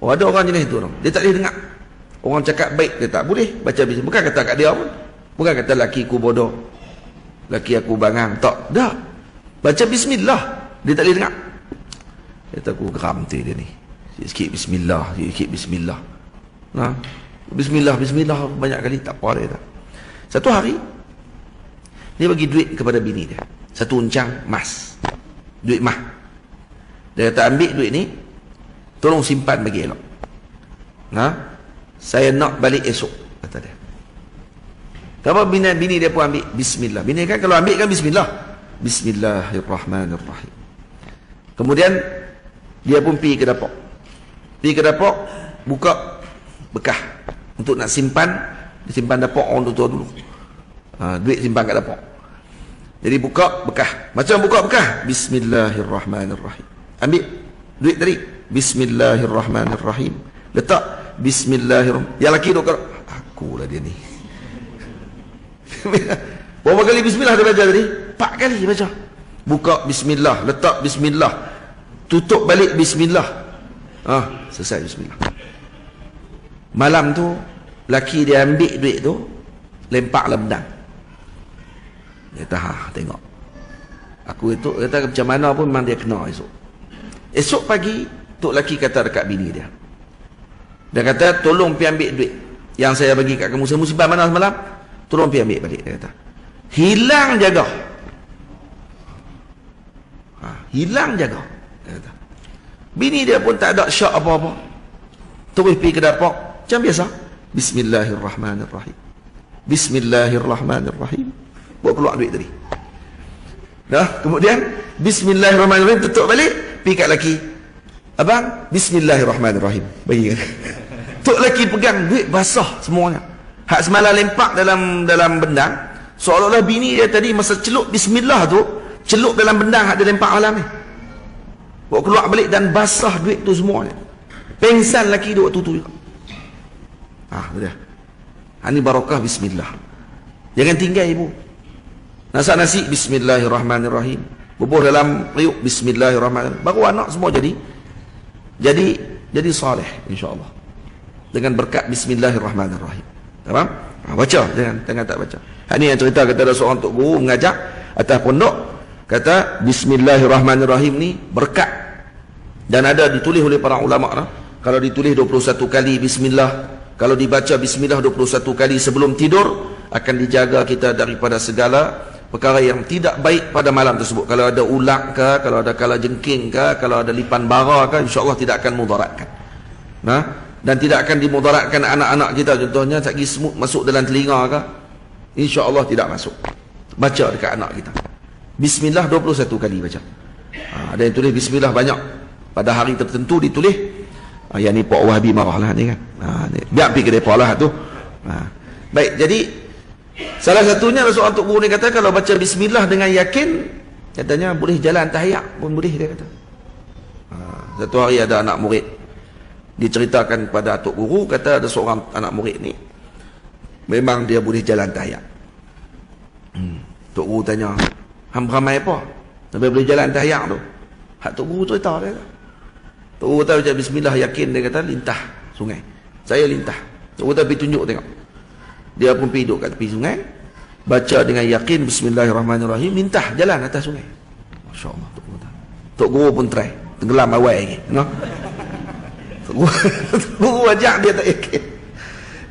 Ada orang jenis tu, dia tak boleh dengar. Orang cakap baik, dia tak boleh baca bismillah. Bukan kata kat dia pun. Bukan kata laki aku bodoh, laki aku bangang. Tak. Dah. Baca bismillah, dia tak boleh dengar. Kata aku geram tu dia ni. Sikit bismillah, sikit bismillah. Bismillah, bismillah banyak kali tak apa dia. Satu hari dia bagi duit kepada bini dia, 1 uncang emas, duit mah. Dia kata ambil duit ni, tolong simpan bagi elok. Saya nak balik esok, kata dia. Kenapa bini dia pun ambil bismillah? Bini kan kalau ambil kan bismillah. Bismillahirrahmanirrahim. Kemudian dia pun pergi ke dapur. Pergi ke dapur, buka bekah untuk nak simpan, disimpan dapur orang tua dulu. Duit simpan kat dapur. Jadi buka bekah. Macam buka bekah, bismillahirrahmanirrahim. Ambil duit tadi, bismillahirrahmanirrahim. Letak bismillahirrahmanirrahim. Yang laki tu kata, akulah dia ni. Berapa kali bismillah dia baca tadi? 4 kali baca. Buka bismillah, letak bismillah, tutup balik bismillah. Selesai bismillah. Malam tu laki dia ambil duit tu, lempak dalam bedang. Dia kata, tengok. Aku itu kata macam mana pun memang dia kena esok. Esok pagi tok laki kata dekat bini dia. Dia kata, tolong pergi ambil duit yang saya bagi kat kamu. Saya simpan mana semalam? Tolong pergi ambil balik, dia kata. Hilang jaga. Hilang jaga, dia kata. Bini dia pun tak ada syak apa-apa. Terus pergi ke dapur, macam biasa. Bismillahirrahmanirrahim. Bismillahirrahmanirrahim. Buat keluar duit tadi. Dah, kemudian Bismillahirrahmanirrahim, tutup balik, pergi kat lelaki. Abang, Bismillahirrahmanirrahim. Bagi kan. Tok lelaki pegang duit basah semuanya. Hak semalam lempak dalam bendang, seolah-olah bini dia tadi masa celup Bismillah tu, celup dalam bendang hak dia lempak malam ni. Bawa keluar balik dan basah duit tu semuanya. Pengsan lelaki dia waktu tu juga. Dia. Ini barakah Bismillah. Jangan tinggal ibu. Masak nasi, Bismillahirrahmanirrahim. Bubuh dalam periuk, Bismillahirrahmanirrahim. Baru anak semua jadi saleh, insyaAllah. Dengan berkat Bismillahirrahmanirrahim. Faham? Baca, jangan tak baca. Ini yang cerita, kata ada seorang tok guru mengajar atas pondok, kata Bismillahirrahmanirrahim ni berkat. Dan ada ditulis oleh para ulama. Kalau ditulis 21 kali Bismillah, kalau dibaca Bismillah 21 kali sebelum tidur, akan dijaga kita daripada segala perkara yang tidak baik pada malam tersebut. Kalau ada ulak ke, kalau ada kala jengking ke, kalau ada lipan bara ke, insyaAllah tidak akan mudaratkan. Dan tidak akan dimudaratkan anak-anak kita. Contohnya tak pergi semut masuk dalam telinga ke, insyaAllah tidak masuk. Baca dekat anak kita Bismillah 21 kali baca. Ada yang tulis Bismillah banyak. Pada hari tertentu ditulis. Yang ni Pak Wahabi marah lah ni kan. Biar pergi ke mereka lah tu. Baik, jadi salah satunya Rasulullah untuk guru ni kata, kalau baca Bismillah dengan yakin, katanya boleh jalan tahiyat pun boleh, dia kata. Satu hari ada anak murid diceritakan kepada Atuk Guru, kata ada seorang anak murid ni memang dia boleh jalan tahiyat. Tok Guru tanya, hang beramai apa sampai boleh jalan tahiyat tu? Hak Tok Guru cerita dia. Tok Guru tahu baca Bismillah yakin, dia kata lintah sungai. Saya lintah. Tok Guru pergi tunjuk tengok. Dia pun pergi duduk kat tepi sungai, baca dengan yakin Bismillahirrahmanirrahim, lintah jalan atas sungai. Masya-Allah. Tok Guru pun try, tenggelam awal lagi, no? Guru ajak dia tak yakin.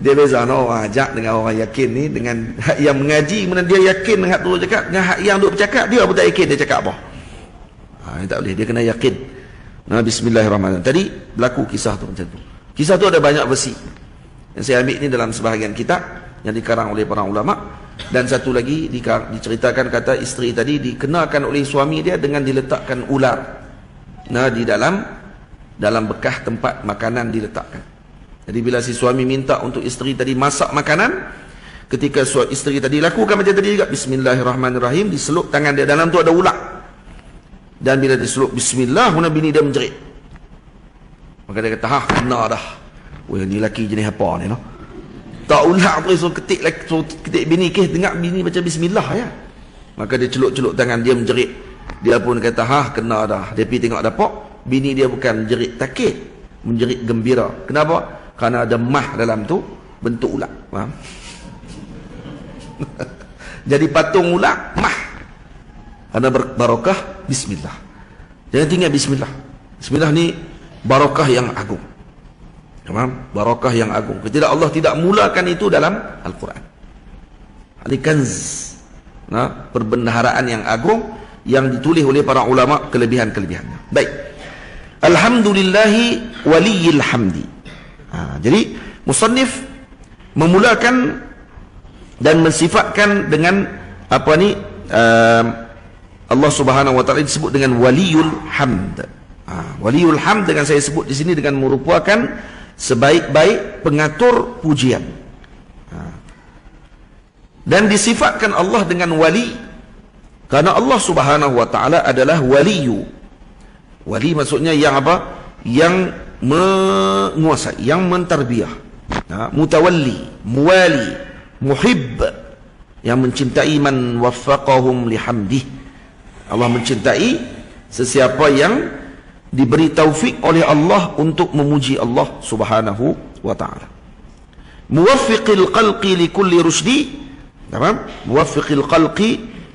Dia beza orang ajak dengan orang yakin ni, dengan hak yang mengaji mana dia yakin dengan hak tu cakap, dengan hak yang duk bercakap dia pun tak yakin dia cakap apa. Tak boleh, dia kena yakin. Bismillahirrahmanirrahim. Tadi berlaku kisah tu macam tu. Kisah tu ada banyak versi. Yang saya ambil ni dalam sebahagian kitab yang dikarang oleh para ulama, dan satu lagi diceritakan kata isteri tadi dikenakan oleh suami dia dengan diletakkan ular di dalam bekas tempat makanan diletakkan. Jadi bila si suami minta untuk isteri tadi masak makanan, ketika isteri tadi lakukan macam tadi juga, Bismillahirrahmanirrahim, diselup tangan dia, dalam tu ada ular. Dan bila diselup Bismillah, bini dia menjerit. Maka dia kata, kena dah. Weh, ni lelaki jenis apa ni, no? Tak ular tu, so ketik bini, dengar bini baca Bismillah ya. Maka dia celup-celup tangan, dia menjerit. Dia pun kata, kena dah. Dia pergi tengok dapur, bini dia bukan menjerit takut, menjerit gembira. Kenapa? Kerana ada mah dalam tu bentuk ular. Faham? Jadi patung ular mah. Kerana barakah Bismillah. Jangan tinggal Bismillah. Bismillah ni barakah yang agung. Faham? Barakah yang agung. Tidak, Allah tidak mulakan itu dalam Al-Quran. Ini kanz, perbendaharaan yang agung yang ditulis oleh para ulama, kelebihan-kelebihannya. Baik. Alhamdulillahi waliyil hamdi. Jadi musannif memulakan dan mensifatkan dengan apa ni, Allah Subhanahu wa taala disebut dengan waliyul hamd. Waliyul hamd dengan saya sebut di sini dengan merupakan sebaik-baik pengatur pujian. Dan disifatkan Allah dengan wali karena Allah Subhanahu wa taala adalah waliyu. Wali maksudnya yang apa? Yang menguasai, yang mentarbiyah. Mutawalli, muwali, muhib, yang mencintai man waffaqahum lihamdih. Allah mencintai sesiapa yang diberi taufik oleh Allah untuk memuji Allah Subhanahu wa taala. Muwaffiqil khalqi likulli rusdi. Muwaffiqil khalqi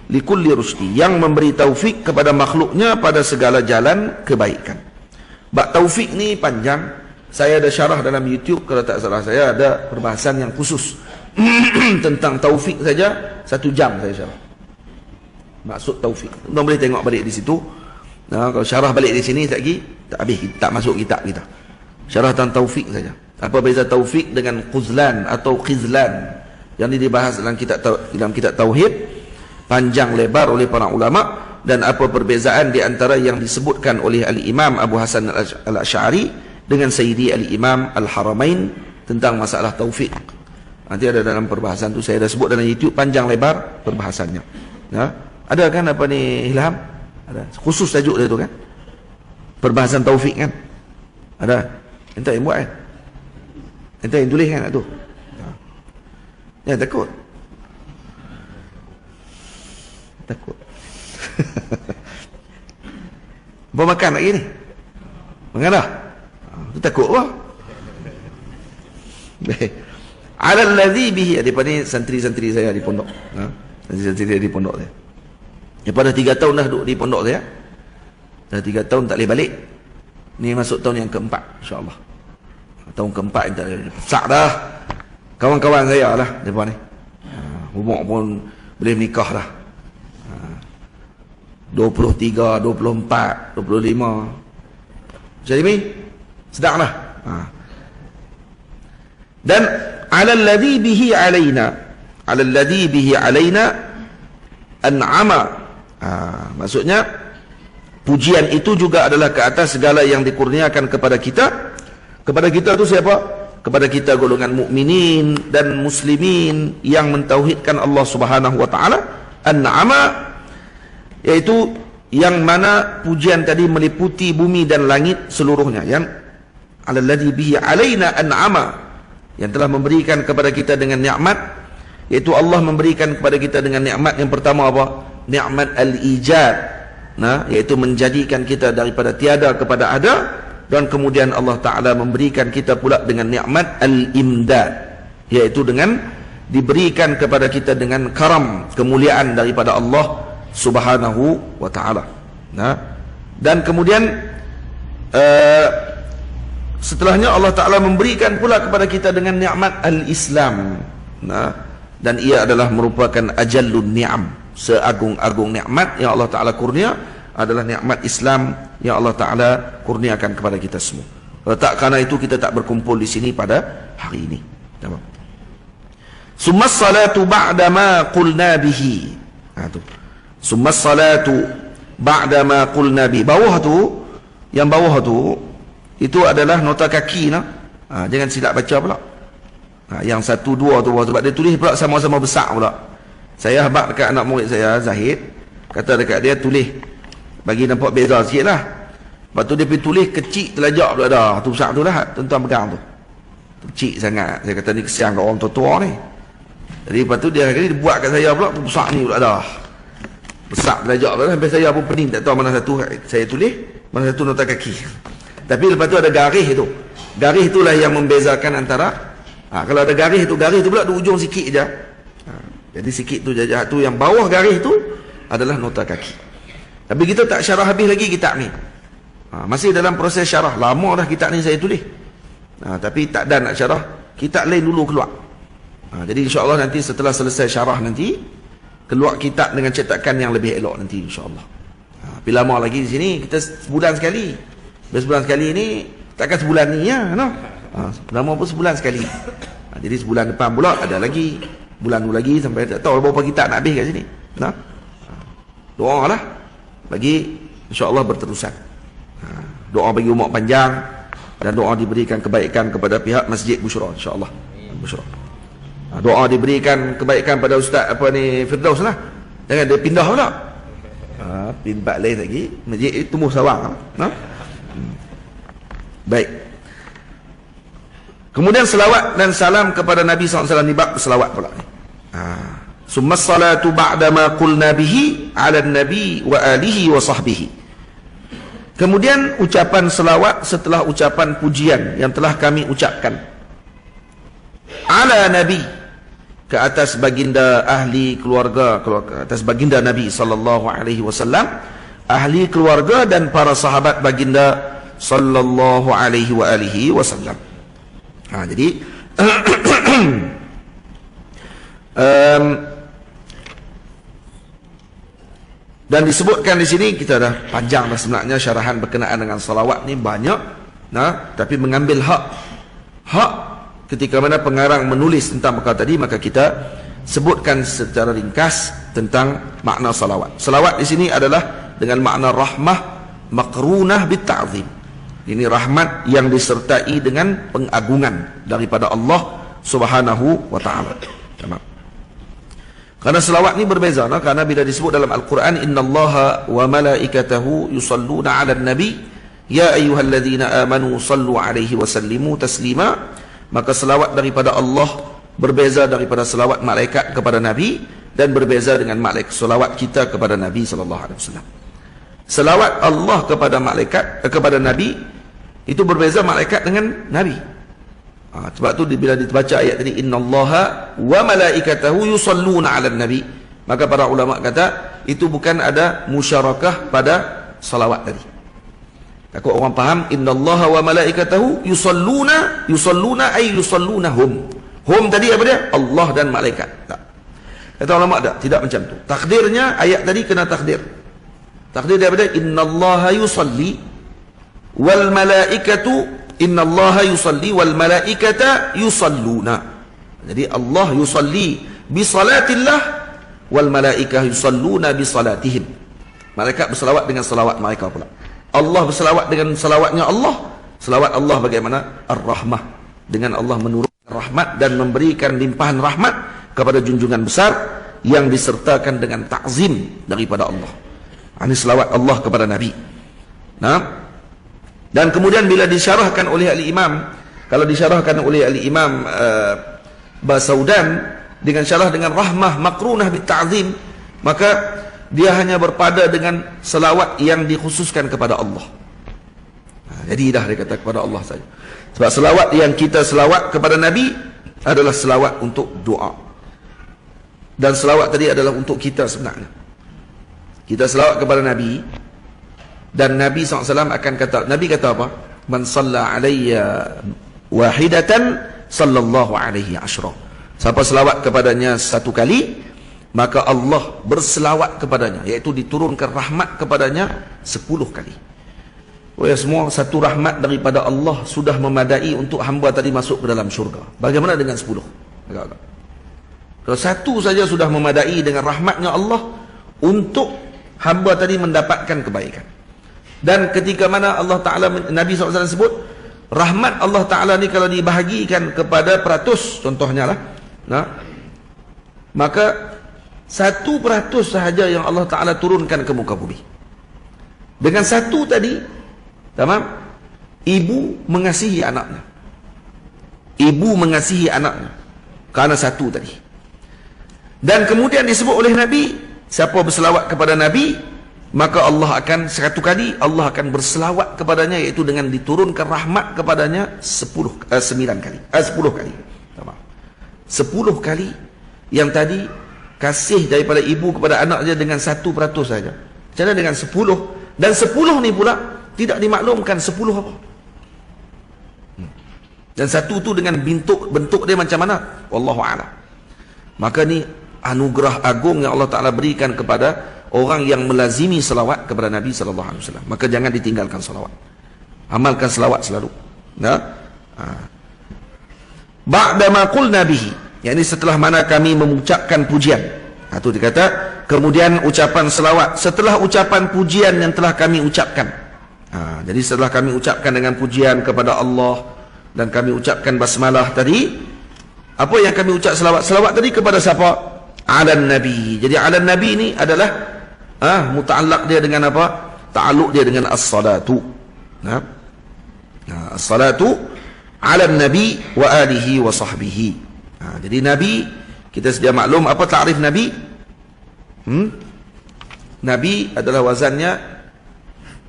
likulli rusdi, yang memberi taufik kepada makhluknya pada segala jalan kebaikan. Bab taufik ni panjang. Saya ada syarah dalam YouTube, kalau tak salah saya ada perbahasan yang khusus tentang taufik saja 1 jam saya syarah. Maksud taufik. Tuan boleh tengok balik di situ. Kalau syarah balik di sini tak lagi tak habis, tak masuk kitab kita. Syarah tentang taufik saja. Apa beza taufik dengan khuzlan atau khizlan yang dibahas dalam kitab tauhid panjang lebar oleh para ulama, dan apa perbezaan di antara yang disebutkan oleh Al-Imam Abu Hasan Al-Asy'ari dengan Sayyidi Al-Imam Al-Haramain tentang masalah taufik. Nanti ada dalam perbahasan tu, saya dah sebut dalam YouTube panjang lebar perbahasannya. Ada kan apa ni Ilham? Ada. Khusus tajuk dia tu kan? Perbahasan taufik kan? Ada. Entah yang buat kan? Entah yang tulis kan tu? Ya, takut. Takut. Bawa makan lagi ni? Makan dah? Tu takut apa? Alal ladzi bihi, daripada ni santri-santri saya di pondok. Santri-santri saya di pondok saya. Daripada 3 tahun dah duduk di pondok saya. Dah 3 tahun tak boleh balik. Ni masuk tahun yang keempat, insya-Allah. Tahun keempat yang tak boleh. Pesak dah. Kawan-kawan saya lah depa ni. Umur pun boleh menikah dah. 23, 24, 25. Jadi ni sedang lah. Dan alal ladzi bihi alaina an'ama. Maksudnya pujian itu juga adalah ke atas segala yang dikurniakan kepada kita. Kepada kita tu siapa? Kepada kita golongan mukminin dan muslimin yang mentauhidkan Allah Subhanahu wa taala. An'ama, yaitu yang mana pujian tadi meliputi bumi dan langit seluruhnya. Yang alladzi bihi alaina an'ama, yang telah memberikan kepada kita dengan nikmat, yaitu Allah memberikan kepada kita dengan nikmat yang pertama apa? Nikmat al-ijad. Yaitu menjadikan kita daripada tiada kepada ada. Dan kemudian Allah Ta'ala memberikan kita pula dengan nikmat al-imdad, yaitu dengan diberikan kepada kita dengan karam, kemuliaan daripada Allah Subhanahu wa Ta'ala. Dan kemudian setelahnya Allah Ta'ala memberikan pula kepada kita dengan nikmat al-Islam. Dan ia adalah merupakan ajallun ni'am, seagung-agung nikmat yang Allah Ta'ala kurnia adalah nikmat Islam yang Allah Ta'ala kurniakan kepada kita semua. Tak kerana itu kita tak berkumpul di sini pada hari ini. Summas salatu ba'da ma qulna bihi. Summas salatu ba'da ma qulna bihi. Bawah tu, yang bawah tu, itu adalah nota kaki. Jangan silap baca pula. Yang 1, 2 tu, sebab dia tulis pula sama-sama besar pula. Saya habaq dekat anak murid saya, Zahid, kata dekat dia tulis bagi nampak beza sikit lah. Lepas tu dia pergi tulis kecil telajak pula dah. Tu besar tu lah, tuan-tuan pegang tu. Kecil sangat. Saya kata ni kesian kat orang tua-tua ni. Jadi lepas tu dia buat kat saya pula, tu besar ni pula dah. Besar telajak pula dah. Sampai saya pun pening, tak tahu mana satu saya tulis, mana satu nota kaki. Tapi lepas tu ada garis tu. Garis itulah yang membezakan antara, kalau ada garis tu pula di ujung sikit je. Jadi sikit tu je, tu yang bawah garis tu adalah nota kaki. Tapi kita tak syarah habis lagi kitab ni. Masih dalam proses syarah. Lama dah kitab ni saya tulis. Tapi tak ada nak syarah. Kitab lain dulu keluar. Jadi insya-Allah nanti setelah selesai syarah nanti, keluar kitab dengan cetakan yang lebih elok nanti insya-Allah. Tapi lama lagi di sini, kita sebulan sekali. Sebulan sekali ni, takkan sebulan ni ya. Lama pun sebulan sekali. Jadi sebulan depan pula ada lagi. Bulan tu lagi sampai tak tahu berapa kitab nak habis kat sini. Doa lah. Bagi insya-Allah berterusan. Doa bagi umur panjang dan doa diberikan kebaikan kepada pihak Masjid Bushra insya-Allah. Bushra. Doa diberikan kebaikan pada Ustaz Firdaus lah. Jangan dia pindah pula. Pindah lain lagi, masjid itu tumbuh sawang. Baik. Kemudian selawat dan salam kepada Nabi SAW ni bab selawat pula ni. Summa salatu ba'da ma qulna bihi 'ala an-nabi wa alihi wa sahbihi. Kemudian ucapan selawat setelah ucapan pujian yang telah kami ucapkan. 'Ala nabi, ke atas baginda ahli keluarga, atas baginda Nabi sallallahu alaihi wasallam, ahli keluarga dan para sahabat baginda sallallahu alaihi wa alihi wasallam. Jadi Dan disebutkan di sini, kita dah panjang dah sebenarnya syarahan berkenaan dengan salawat ni banyak, tapi mengambil hak ketika mana pengarang menulis tentang perkara tadi, maka kita sebutkan secara ringkas tentang makna salawat. Salawat di sini adalah dengan makna rahmah maqrunah bitta'zim. Ini rahmat yang disertai dengan pengagungan daripada Allah Subhanahu wa taala. Karena selawat ni berbeza, karena bila disebut dalam Al-Quran, innallaha wa malaikatahu yusalluna 'alan nabi ya ayyuhalladzina amanu sallu 'alaihi wa sallimu taslima. Maka selawat daripada Allah berbeza daripada selawat malaikat kepada nabi, dan berbeza dengan selawat kita kepada Nabi sallallahu alaihi wasallam. Selawat Allah kepada malaikat kepada nabi itu berbeza malaikat dengan nabi. Sebab tu bila dibaca ayat tadi, innallaha wa malaikatahu yusalluna 'alan nabi, maka para ulama kata itu bukan ada musyarakah pada salawat tadi. Takut orang faham innallaha wa malaikatahu yusalluna ay yusallunahum. Hum tadi apa dia? Allah dan malaikat. Tak. Kata ulama tidak macam tu. Takdirnya ayat tadi kena takdir. Takdir daripada innallaha yusalli wal malaikatu, innallaha yusalli wal malaikata yusalluna. Jadi Allah yusalli bi salatillah wal malaikah yusalluna bi salatihim. Malaikat berselawat dengan selawat mereka pula. Allah berselawat dengan selawatnya Allah. Selawat Allah bagaimana? Ar-Rahmah. Dengan Allah menurunkan rahmat dan memberikan limpahan rahmat kepada junjungan besar yang disertakan dengan ta'zim daripada Allah. Ini selawat Allah kepada Nabi. Dan kemudian bila disyarahkan oleh al-Imam, kalau disyarahkan oleh al-Imam Basaudan dengan syarah dengan rahmah makrunah bitta'zim, maka dia hanya berpada dengan selawat yang dikhususkan kepada Allah. Jadi dah dia kata kepada Allah saja. Sebab selawat yang kita selawat kepada Nabi adalah selawat untuk doa. Dan selawat tadi adalah untuk kita sebenarnya. Kita selawat kepada Nabi, dan Nabi SAW akan kata, Nabi kata apa? Man salla alayya wahidatan sallallahu alaihi ashra. Siapa selawat kepadanya satu kali, maka Allah berselawat kepadanya, iaitu diturunkan rahmat kepadanya 10 kali. Oh ya, semua satu rahmat daripada Allah sudah memadai untuk hamba tadi masuk ke dalam syurga. Bagaimana dengan 10? Kalau satu saja sudah memadai dengan rahmatnya Allah untuk hamba tadi mendapatkan kebaikan. Dan ketika mana Allah Ta'ala, Nabi SAW sebut, rahmat Allah Ta'ala ni kalau dibahagikan kepada peratus, contohnya lah, maka 1% sahaja yang Allah Ta'ala turunkan ke muka bumi. Dengan satu tadi, tamam, ibu mengasihi anaknya. Ibu mengasihi anaknya karena satu tadi. Dan kemudian disebut oleh Nabi, siapa berselawat kepada Nabi, maka Allah akan 1 kali Allah akan berselawat kepadanya, iaitu dengan diturunkan rahmat kepadanya 10 kali. 10 kali. Tamam. 10 kali yang tadi kasih daripada ibu kepada anaknya dengan 1% saja. Macam mana dengan 10? Dan 10 ni pula tidak dimaklumkan 10 apa. Dan satu tu dengan bentuk dia macam mana? Wallahu a'lam. Maka ni anugerah agung yang Allah Ta'ala berikan kepada orang yang melazimi selawat kepada Nabi SAW. Maka jangan ditinggalkan selawat. Amalkan selawat selalu. Ba'dama qulna bihi, yakni setelah mana kami mengucapkan pujian. Itu dikata kemudian ucapan selawat setelah ucapan pujian yang telah kami ucapkan. Jadi setelah kami ucapkan dengan pujian kepada Allah dan kami ucapkan basmalah tadi, apa yang kami ucap selawat? Selawat tadi kepada siapa? Alan Nabi. Jadi alan Nabi ini adalah muta'allaq dia dengan apa? Ta'alluq dia dengan as-salatu. As-salatu ala Nabi wa alihi wa sahbihi. Jadi Nabi, kita sedia maklum apa ta'rif Nabi? Nabi adalah wazannya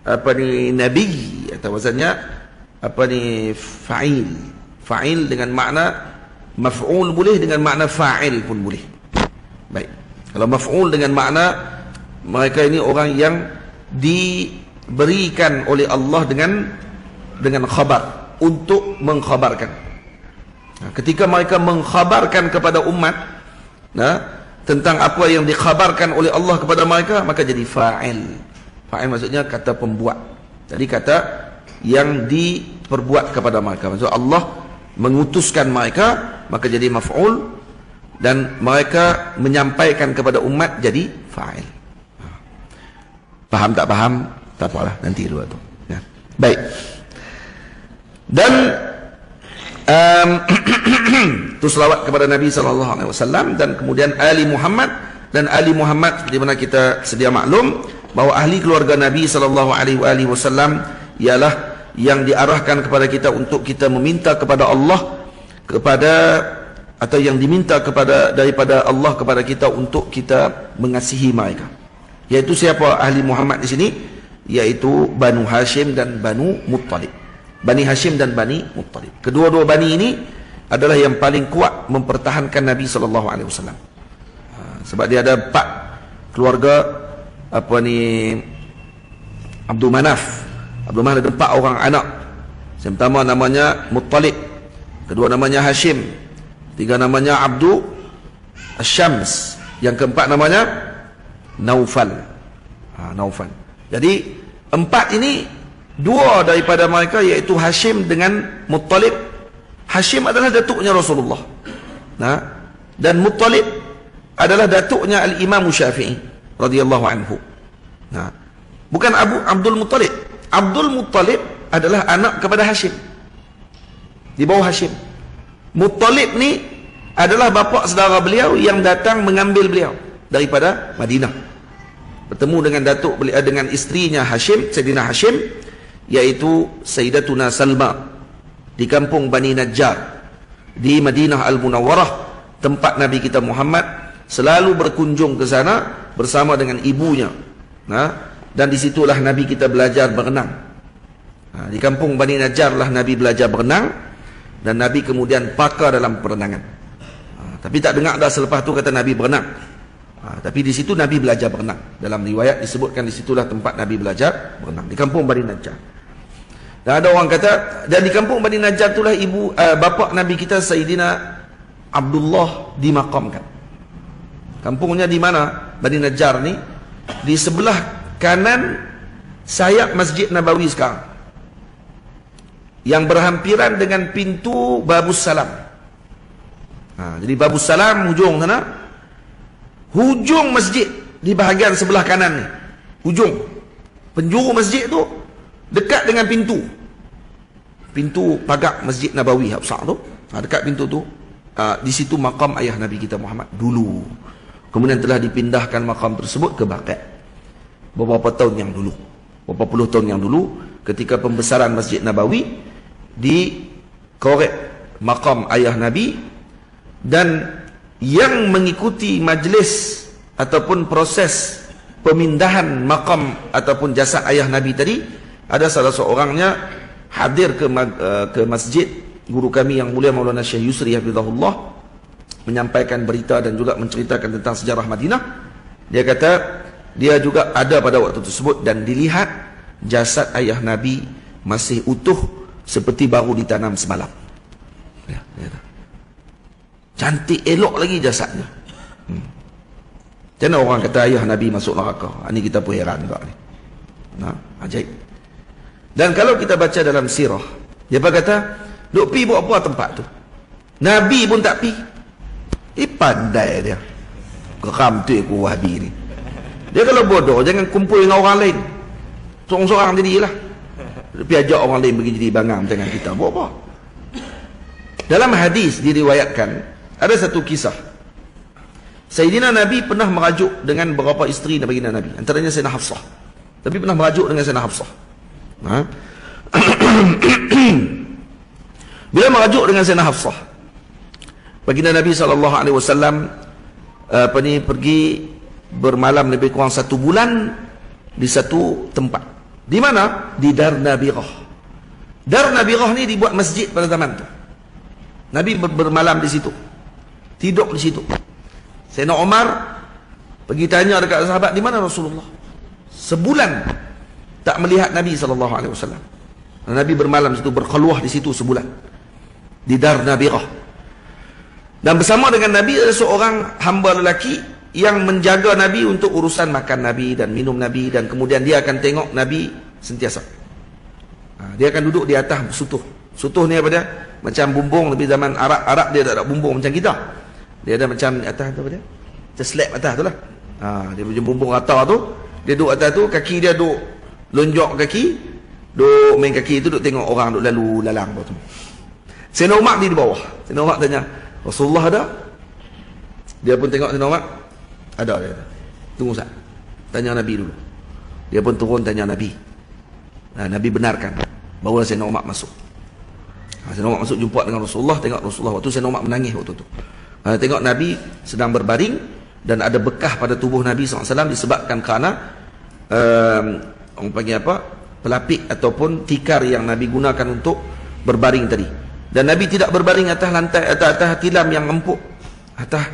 apa ni, nabi, atau wazannya apa ni, fa'il. Fa'il dengan makna maf'ul boleh, dengan makna fa'il pun boleh. Baik. Kalau maf'ul dengan makna mereka ini orang yang diberikan oleh Allah dengan khabar, untuk mengkhabarkan. Ketika mereka mengkhabarkan kepada umat, tentang apa yang dikhabarkan oleh Allah kepada mereka, maka jadi fa'il. Fa'il maksudnya kata pembuat. Jadi kata yang diperbuat kepada mereka. Maksud Allah mengutuskan mereka, maka jadi maf'ul, dan mereka menyampaikan kepada umat jadi fa'il. Faham tak faham? Tak apalah, nanti dulu tu. Ya. Baik. Dan itu selawat kepada Nabi SAW, dan kemudian Ali Muhammad. Dan Ali Muhammad seperti mana kita sedia maklum bahawa ahli keluarga Nabi SAW ialah yang diarahkan kepada kita untuk kita meminta kepada Allah, atau yang diminta daripada Allah kepada kita untuk kita mengasihi mereka. Yaitu siapa ahli Muhammad di sini? Yaitu Banu Hashim dan Banu Muttalib. Bani Hashim dan Bani Muttalib. Kedua-dua bani ini adalah yang paling kuat mempertahankan Nabi SAW. Sebab dia ada 4 keluarga, Abdul Manaf. Abdul Manaf ada 4 orang anak. Yang pertama namanya Muttalib, kedua namanya Hashim, tiga namanya Abdu Asyams, yang keempat namanya Naufal. Naufal. Jadi 4 ini, 2 daripada mereka iaitu Hashim dengan Muttalib. Hashim adalah datuknya Rasulullah, dan Muttalib adalah datuknya Al-Imam Syafi'i radhiyallahu anhu. Bukan Abdul Muttalib. Abdul Muttalib adalah anak kepada Hashim, di bawah Hashim. Muttalib ni adalah bapa saudara beliau yang datang mengambil beliau daripada Madinah, bertemu dengan datuk beliau, dengan isterinya Hashim, Sayyidina Hashim, yaitu Sayyidatuna Salma, di kampung Bani Najjar di Madinah Al-Munawwarah, tempat Nabi kita Muhammad selalu berkunjung ke sana bersama dengan ibunya. Dan disitulah Nabi kita belajar berenang. Di kampung Bani Najjar lah Nabi belajar berenang, dan Nabi kemudian pakar dalam perenangan. Tapi tak dengar dah selepas tu kata Nabi berenang. Tapi di situ Nabi belajar berenang. Dalam riwayat disebutkan di situlah tempat Nabi belajar berenang, di kampung Bani Najjar. Dan ada orang kata, dan di kampung Bani Najjar itulah bapa Nabi kita Sayyidina Abdullah dimakamkan. Kampungnya di mana? Bani Najjar ni di sebelah kanan sayap Masjid Nabawi sekarang, yang berhampiran dengan pintu Babus Salam. Jadi Babus Salam hujung sana, hujung masjid di bahagian sebelah kanan ni, hujung penjuru masjid tu dekat dengan pintu pagar Masjid Nabawi yang besar tu. Dekat pintu tu, di situ makam ayah Nabi kita Muhammad dulu. Kemudian telah dipindahkan makam tersebut ke Baqi' beberapa tahun yang dulu, beberapa puluh tahun yang dulu, ketika pembesaran Masjid Nabawi, dikorek makam ayah Nabi. Dan yang mengikuti majlis ataupun proses pemindahan makam ataupun jasad ayah Nabi tadi, ada salah seorangnya hadir ke masjid guru kami yang mulia Maulana Syekh Yusri hafizahullah, menyampaikan berita dan juga menceritakan tentang sejarah Madinah. Dia kata dia juga ada pada waktu tersebut, dan dilihat jasad ayah Nabi masih utuh seperti baru ditanam semalam. Ya, cantik elok lagi jasadnya. Macam mana orang kata ayah Nabi masuk neraka? Ini kita pun heran juga ni. Ajaib. Dan kalau kita baca dalam sirah, dia kata, duk pi buat apa tempat tu? Nabi pun tak pi. Pandai dia. Geram tu aku Wahabi ni. Dia kalau bodoh, jangan kumpul dengan orang lain. Seorang-seorang jadilah. Tapi ajak orang lain pergi jadi bangang dengan kita. Buat apa? Dalam hadis diriwayatkan, ada satu kisah. Sayyidina Nabi pernah merajuk dengan beberapa isteri baginda Nabi. Antaranya Sayyidina Hafsah. Tapi pernah merajuk dengan Sayyidina Hafsah. Bila merajuk dengan Sayyidina Hafsah, baginda Nabi SAW pergi bermalam lebih kurang 1 bulan di satu tempat. Di mana? Di Dar Nabirah. Dar Nabirah ni dibuat masjid pada zaman tu. Nabi bermalam di situ, tidur di situ. Sayyidina Umar pergi tanya dekat sahabat, di mana Rasulullah? Sebulan tak melihat Nabi SAW. Nabi bermalam di situ, berkeluar di situ sebulan, di Dar Nabirah. Dan bersama dengan Nabi ada seorang hamba lelaki yang menjaga Nabi untuk urusan makan Nabi dan minum Nabi, dan kemudian dia akan tengok Nabi sentiasa. Dia akan duduk di atas sutuh. Sutuh ni apa dia? Macam bumbung, lebih zaman Arab dia tak ada bumbung macam kita. Dia ada macam atas tu apa dia? Macam slab atas tu lah. Dia punya bumbung rata tu, dia duduk atas tu, kaki dia duduk lonjok kaki, duduk main kaki tu, duduk tengok orang duduk lalu lalang tu. Sayyidina Umar di bawah. Sayyidina Umar tanya, Rasulullah ada? Dia pun tengok Sayyidina Umar. Ada dia kata. Tunggu sat. Tanya Nabi dulu. Dia pun turun tanya Nabi. Nabi benarkan. Barulah Sayyidina Umar masuk. Sayyidina Umar masuk jumpa dengan Rasulullah, tengok Rasulullah. Waktu Sayyidina Umar menangis waktu tu. Tengok Nabi sedang berbaring dan ada bekah pada tubuh Nabi SAW disebabkan kerana orang panggil apa? Pelapik ataupun tikar yang Nabi gunakan untuk berbaring tadi. Dan Nabi tidak berbaring atas lantai, atas tilam yang empuk, atas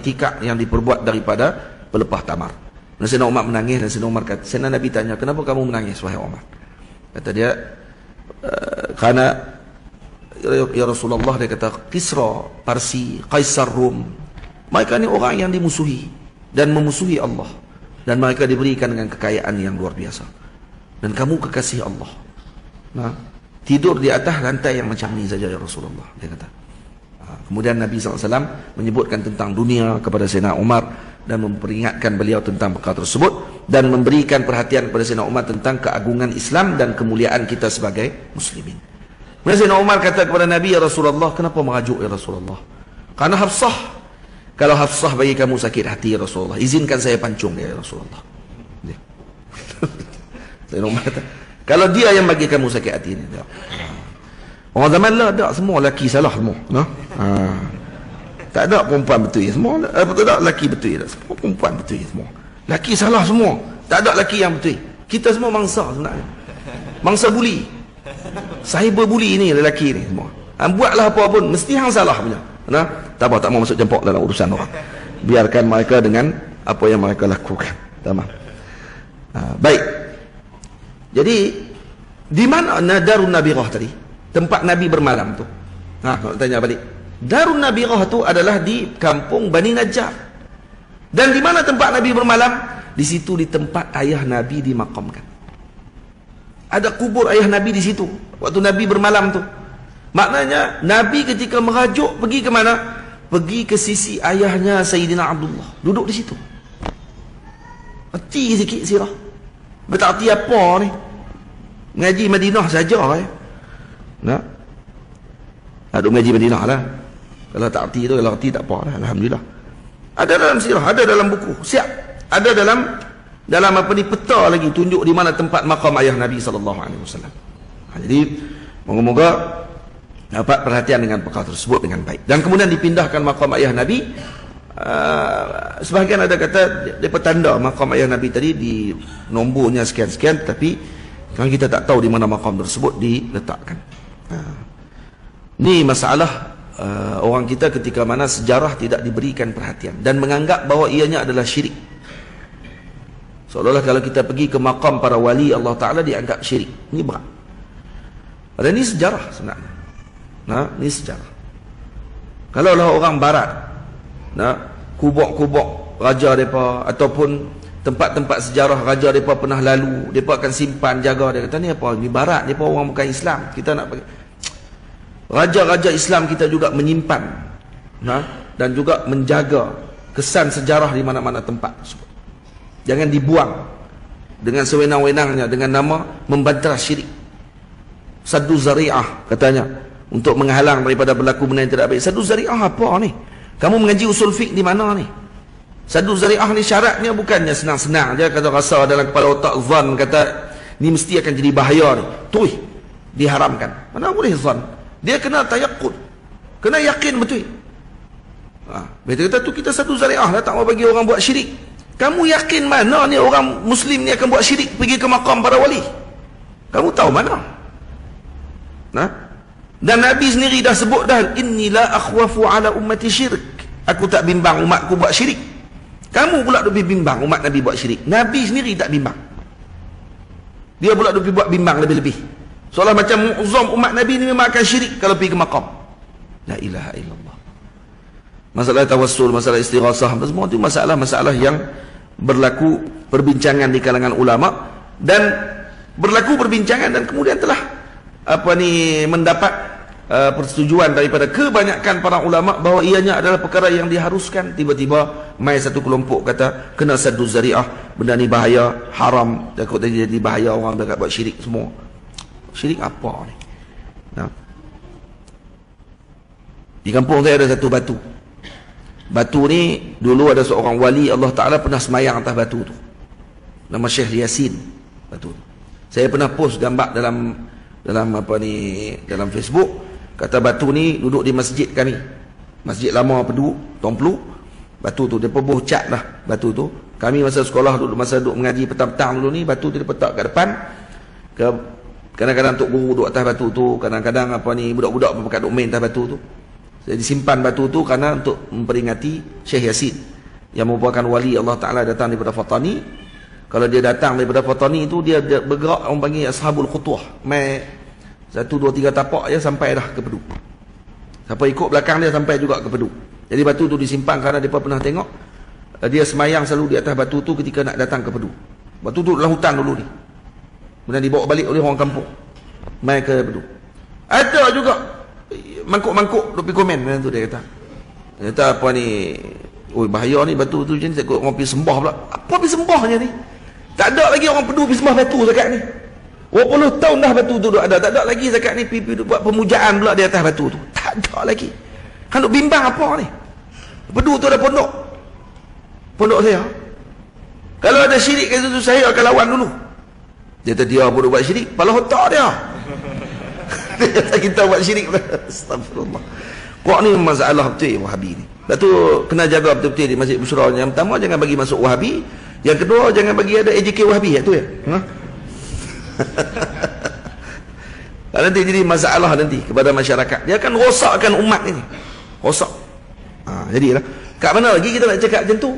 tikar yang diperbuat daripada pelepah tamar. Dan Sayyidina Umar menangis, dan Sayyidina Umar kata, Sayyidina Nabi tanya, kenapa kamu menangis wahai Umar? Kata dia, kerana ya Rasulullah, dia kata, Kisra Parsi, Kaisar Rum, mereka ni orang yang dimusuhi dan memusuhi Allah, dan mereka diberikan dengan kekayaan yang luar biasa, dan kamu kekasih Allah. Tidur di atas lantai yang macam ni saja ya Rasulullah, dia kata. Kemudian Nabi SAW menyebutkan tentang dunia kepada Sayyidina Umar dan memperingatkan beliau tentang perkara tersebut, dan memberikan perhatian kepada Sayyidina Umar tentang keagungan Islam dan kemuliaan kita sebagai muslimin. Kemudian Sayyidina Umar kata kepada Nabi, ya Rasulullah, kenapa merajuk ya Rasulullah? Karena Hafsah, kalau Hafsah bagi kamu sakit hati ya Rasulullah, izinkan saya pancung dia ya Rasulullah. Sayyidina Umar kata, kalau dia yang bagi kamu sakit hati ni, orang zaman lah tak semua lelaki salah semua. Tak ada perempuan betul semua. Tak ada lelaki betul. Semua perempuan betul semua. Lelaki salah semua. Tak ada lelaki yang betul. Kita semua mangsa sebenarnya. Mangsa buli. Cyberbuli ni lelaki ni semua. Buatlah apa pun mesti hang salah punya. Tak apa, tak mau masuk campur dalam urusan orang. Biarkan mereka dengan apa yang mereka lakukan. Tamam. Baik. Jadi di mana Darun Nabirah tadi? Tempat Nabi bermalam tu. Kalau tanya balik. Darun Nabirah tu adalah di kampung Bani Najjar. Dan di mana tempat Nabi bermalam? Di situ, di tempat ayah Nabi dimakamkan. Ada kubur ayah Nabi di situ waktu Nabi bermalam tu. Maknanya Nabi ketika merajuk pergi ke mana? Pergi ke sisi ayahnya Sayyidina Abdullah. Duduk di situ. Erti sikit sirah. Bertak erti apa ni? Ngaji Madinah saja Duk ngaji Madinah lah. Kalau tak erti tu, kalau erti tak apa lah. Alhamdulillah. Ada dalam sirah, ada dalam buku. Siap. Ada dalam apa ni, peta lagi tunjuk di mana tempat makam ayah Nabi SAW. Jadi moga-moga dapat perhatian dengan perkara tersebut dengan baik. Dan kemudian dipindahkan makam ayah Nabi. Sebahagian ada kata dia petanda makam ayah Nabi tadi di nombornya sekian-sekian, tapi kan kita tak tahu di mana makam tersebut diletakkan. Ni masalah orang kita ketika mana sejarah tidak diberikan perhatian dan menganggap bahawa ianya adalah syirik. Seolah-olah kalau kita pergi ke makam para wali Allah Ta'ala dianggap syirik. Ini berat. Padahal ini sejarah sebenarnya. Ini sejarah. Kalaulah orang barat, kubur-kubur raja mereka ataupun tempat-tempat sejarah raja mereka pernah lalu, mereka akan simpan, jaga. Dia kata, ni apa? Ni barat, mereka orang bukan Islam. Kita nak pergi. Raja-raja Islam kita juga menyimpan dan juga menjaga kesan sejarah di mana-mana tempat tersebut. Jangan dibuang dengan sewenang-wenangnya dengan nama membantah syirik. Saddu zari'ah katanya, untuk menghalang daripada berlaku benda yang tidak baik. Saddu zari'ah apa ni? Kamu mengaji usul fiqh di mana ni? Saddu zari'ah ni syaratnya bukannya senang-senang je kata rasa dalam kepala otak zan kata ni mesti akan jadi bahaya ni. Tuih diharamkan. Mana boleh zan? Dia kena tayaqqud. Kena yakin betul. Betul kata tu kita saddu zari'ah lah, tak mau bagi orang buat syirik. Kamu yakin mana ni orang Muslim ni akan buat syirik pergi ke makam para wali? Kamu tahu mana? Dan Nabi sendiri dah sebut dah, inni la akhwafu ala ummati syirik. Aku tak bimbang umatku buat syirik. Kamu pula lebih bimbang umat Nabi buat syirik. Nabi sendiri tak bimbang. Dia pula lebih buat bimbang lebih-lebih. Seolah macam mu'zam umat Nabi ni memang akan syirik kalau pergi ke makam. La ilaha illallah. masalah tawassul, masalah istighasah, semua itu masalah-masalah yang berlaku perbincangan di kalangan ulama, dan berlaku perbincangan dan kemudian telah mendapat persetujuan daripada kebanyakan para ulama bahawa ianya adalah perkara yang diharuskan. Tiba-tiba mai satu kelompok kata kena saddu zari'ah, benda ni bahaya, haram, takut jadi bahaya, orang dekat buat syirik semua. Syirik apa ni? Nah, di kampung saya ada satu batu. Batu ni dulu ada seorang wali Allah Ta'ala pernah semayang atas batu tu, nama Syekh Yasin. Batu tu saya pernah post gambar dalam Facebook. Kata batu ni duduk di masjid kami, masjid lama Pedu, Tomplu. Batu tu dia pebuh cat lah batu tu. Kami masa sekolah duduk, masa duduk mengaji petang-petang dulu ni, batu tu dia letak kat depan. Kadang-kadang Tok Guru duduk atas batu tu, kadang-kadang budak-budak berpekat duduk main atas batu tu. Saya disimpan batu tu kerana untuk memperingati Syekh Yasin yang merupakan wali Allah Ta'ala datang daripada Fatani. Kalau dia datang daripada Fatani itu, dia bergerak, orang panggil Ashabul Khutuah, mai 1, 2, 3 tapak je sampai dah ke Pedu. Siapa ikut belakang dia sampai juga ke Pedu. Jadi batu tu disimpan kerana dia pernah tengok dia semayang selalu di atas batu tu ketika nak datang ke Pedu. Batu tu dalam hutan dulu ni, kemudian dibawa balik oleh orang kampung mai ke Pedu. Ada juga mangkuk-mangkuk duk pergi komen macam tu. Dia kata apa ni, oi bahaya ni batu tu, macam ni takut orang pergi sembah pula. Apa pergi sembahnya ni? Tak ada lagi orang Pedu pergi sembah batu zakat ni. 20 tahun dah batu tu duk ada, tak ada lagi zakat ni pergi buat pemujaan pula di atas batu tu. Tak ada lagi. Kan duk bimbang apa ni? Pedu tu ada pondok saya. Kalau ada syirik kat situ, saya akan lawan dulu. Dia kata dia pun buat syirik, kepala otak dia. Dia kata kita buat syirik. Astagfirullah. Kok ni masalah betul Wahabi ni. Lepas tu kena jaga betul-betul di Masjid Busyra. Yang pertama, jangan bagi masuk Wahabi. Yang kedua, jangan bagi ada AJK Wahabi. Itu ya. Nanti jadi masalah nanti kepada masyarakat. Dia akan rosakkan umat ini. Rosak. Jadilah. Kat mana lagi kita nak cakap macam tu?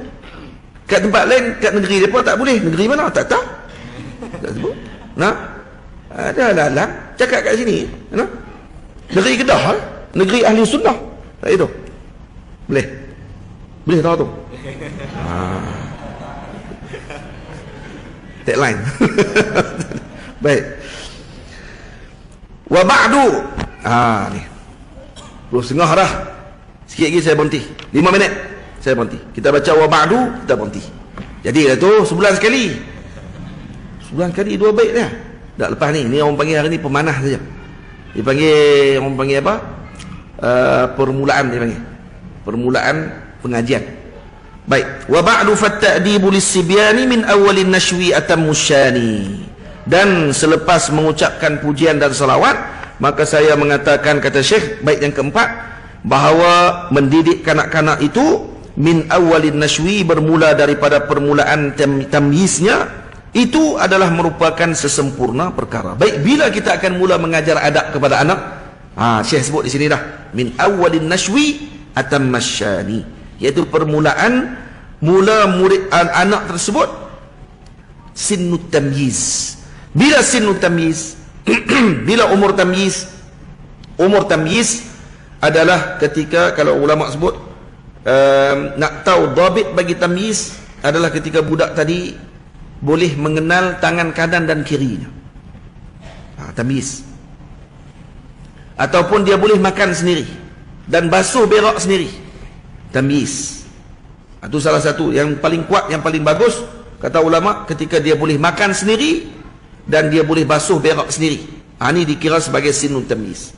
Kat tempat lain, kat negeri mereka tak boleh. Negeri mana? Tak tahu. Tak sebut. Ada lalang. Cakap kat sini. Negeri Kedah. Negeri Ahli Sunnah. Tak itu. Boleh. Boleh tahu tu. Tagline. Baik. Wa ba'du. Ni. 10.30 dah. Sikit lagi saya berhenti. 5 minit saya berhenti. Kita baca wa ba'du, kita berhenti. Jadi dah tu sebulan sekali. Sebulan sekali 2 bait dah. Tak lepas ni. Ni orang panggil hari ni pemanah saja. Orang panggil apa? Permulaan dia panggil. Permulaan pengajian. Baik. Wa ba'du fatta'dibu lis-sibyani min awwalin nashwi atammusyani. Dan selepas mengucapkan pujian dan salawat, maka saya mengatakan, kata Syekh, bait yang keempat, bahawa mendidik kanak-kanak itu min awwalin nashwi, bermula daripada permulaan tamyiznya, itu adalah merupakan sesempurna perkara. Baik, bila kita akan mula mengajar adab kepada anak? Syekh sebut di sini dah, min awwalin nashwi atammasyani, iaitu permulaan mula murid anak tersebut sinnut tamyiz. Bila sinnut tamyiz? Bila umur tamyiz? Umur tamyiz adalah ketika, kalau ulama sebut nak tahu dhabit bagi tamyiz adalah ketika budak tadi boleh mengenal tangan kanan dan kirinya. Tamyiz. Ataupun dia boleh makan sendiri dan basuh berak sendiri. Tamyiz. Itu salah satu yang paling kuat, yang paling bagus kata ulama, ketika dia boleh makan sendiri dan dia boleh basuh berak sendiri. Ini dikira sebagai sinnut tamyiz.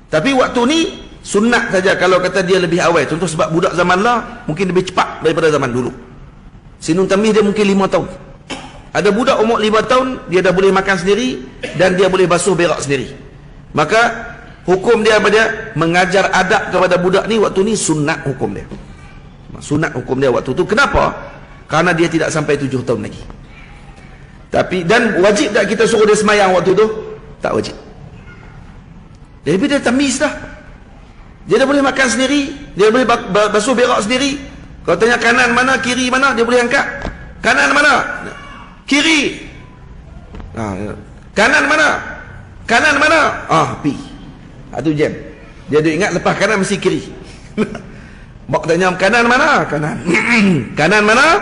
Tapi waktu ni sunat saja kalau kata dia lebih awal. Contoh sebab budak zaman lah mungkin lebih cepat daripada zaman dulu. Sinnut tamyiz dia mungkin 5 tahun. Ada budak umur 5 tahun, dia dah boleh makan sendiri dan dia boleh basuh berak sendiri. Maka hukum dia apa dia? Mengajar adab kepada budak ni waktu ni sunat hukum dia. Sunat hukum dia waktu tu. Kenapa? Karena dia tidak sampai 7 tahun lagi. Tapi, dan wajib tak kita suruh dia semayang waktu tu? Tak wajib. Jadi dia tamyiz dah. Dia dah boleh makan sendiri, dia boleh basuh berak sendiri. Kalau tanya kanan mana, kiri mana, dia boleh angkat. Kanan mana? Kiri. Kanan mana? Kanan mana? Pi. Itu jam. Dia ingat lepas kanan mesti kiri. Mak tanya kanan mana? Kanan. Kanan mana?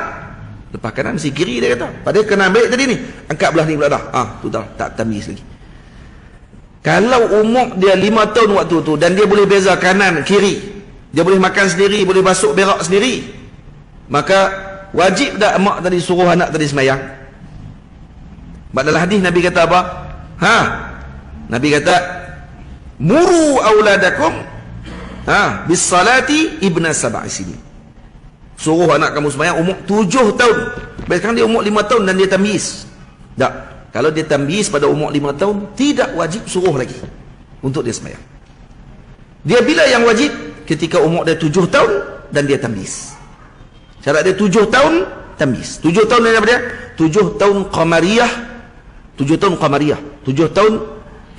Lepas kanan si kiri dia kata. Padahal kanan balik tadi ni. Angkat belah ni belah dah. Tu dah tak tamyiz lagi. Kalau umur dia 5 tahun waktu tu dan dia boleh beza kanan kiri, dia boleh makan sendiri, boleh basuh berak sendiri, maka wajib tak mak tadi suruh anak tadi semayang? Dalam hadis Nabi kata apa? Nabi kata muru auladakum bis salati ibna sab'i sinin. Suruh anak kamu semayang umur 7 tahun. Sekarang dia umur 5 tahun dan dia tamyiz. Tak. Kalau dia tamyiz pada umur 5 tahun, tidak wajib suruh lagi untuk dia semayang. Dia bila yang wajib? Ketika umur dia 7 tahun dan dia tamyiz. Syarat dia 7 tahun tamyiz. 7 tahun dia apa dia? 7 tahun qamariyah. 7 tahun qamariyah. 7 tahun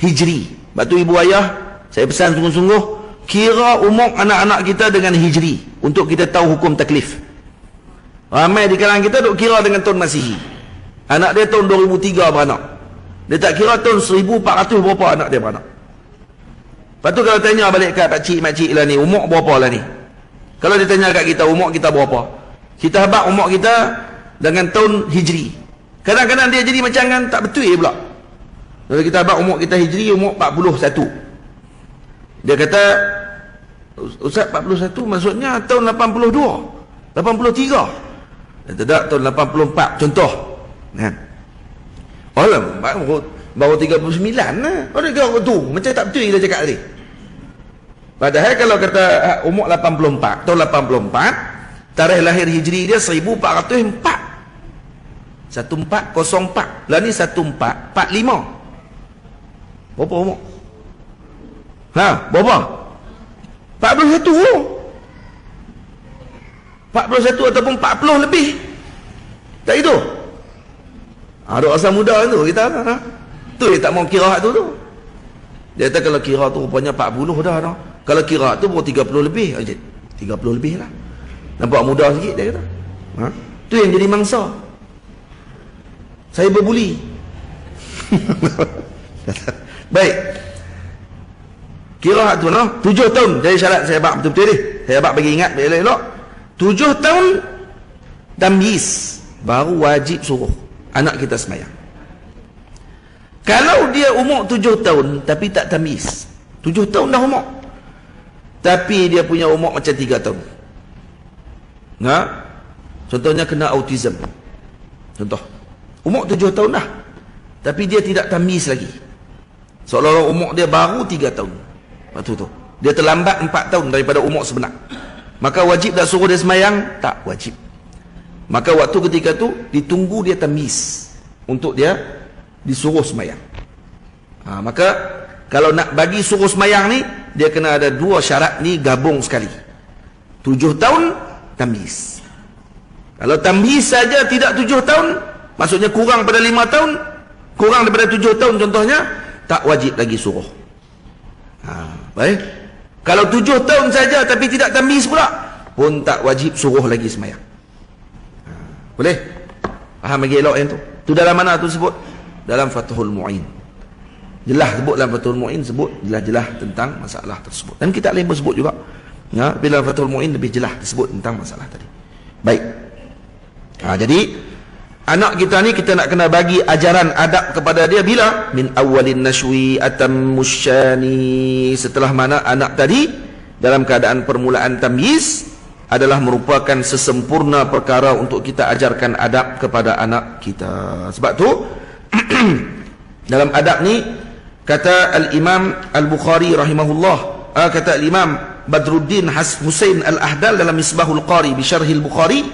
hijri. Sebab tu ibu ayah, saya pesan sungguh-sungguh, kira umur anak-anak kita dengan hijri untuk kita tahu hukum taklif. Ramai di kalangan kita duk kira dengan tahun Masihi. Anak dia tahun 2003 beranak. Dia tak kira tahun 1400 berapa anak dia beranak. Lepas tu kalau tanya balik kat pakcik makcik lah ni, umur berapa lah ni? Kalau dia tanya kat kita umur kita berapa, kita habaq umur kita dengan tahun hijri. Kadang-kadang dia jadi macam kan tak betul pula. Kalau kita habaq umur kita hijri umur 41. Dia kata, Ustaz 41 maksudnya tahun 82, 83. Tidak, tahun 84 contoh. Baru 39 lah. Orang kata tu macam tak betul dia cakap tadi. Padahal kalau kata umur 84, tahun 84, tarikh lahir hijri dia 1404. 1404. Lah ni 1445. Berapa umur? Berapa? 41. 41 ataupun 40 lebih. Tak itu? Ada asal muda tu kita tu dia tak mau kira tu. Dia kata kalau kira tu rupanya 40 dah dah. Kalau kira tu baru 30 lebih. 30 lebih lah. Nampak muda sikit dia kata. Tu yang jadi mangsa. Saya berbuli. Baik. Kira tu 7 tahun. Jadi syarat saya bak betul-betul ni. Saya bak bagi ingat elok-elok. 7 tahun tamyiz baru wajib suruh anak kita semayang. Kalau dia umur 7 tahun tapi tak tamyiz, 7 tahun dah umur, tapi dia punya umur macam 3 tahun, contohnya kena autism, contoh umur 7 tahun dah tapi dia tidak tamyiz lagi, seolah-olah umur dia baru 3 tahun. Waktu tu dia terlambat 4 tahun daripada umur sebenar, maka wajib tak suruh dia semayang? Tak wajib. Maka waktu ketika tu ditunggu dia tamyiz untuk dia disuruh semayang. Maka kalau nak bagi suruh semayang ni, dia kena ada 2 syarat ni gabung sekali. 7 tahun tamyiz. Kalau tamyiz saja tidak 7 tahun, maksudnya kurang pada 5 tahun, kurang daripada 7 tahun contohnya, tak wajib lagi suruh. Baik. Kalau 7 tahun saja tapi tidak tamyiz pula, pun tak wajib suruh lagi semayang. Boleh? Faham lagi elok yang tu? Tu dalam mana tu sebut? Dalam Fathul Mu'in. Jelas sebut dalam Fathul Mu'in, sebut jelas-jelas tentang masalah tersebut. Dan kita lain pun sebut juga. Bila Fathul Mu'in lebih jelas disebut tentang masalah tadi. Baik. Jadi anak kita ni kita nak kena bagi ajaran adab kepada dia bila? Min awalin nashwi atammusyani. Setelah mana anak tadi dalam keadaan permulaan tamyiz adalah merupakan sesempurna perkara untuk kita ajarkan adab kepada anak kita. Sebab tu dalam adab ni kata Al-Imam Al-Bukhari rahimahullah, kata Al-Imam Badruddin Husain Al-Ahdal dalam Misbahul Qari bi Syarhil Bukhari,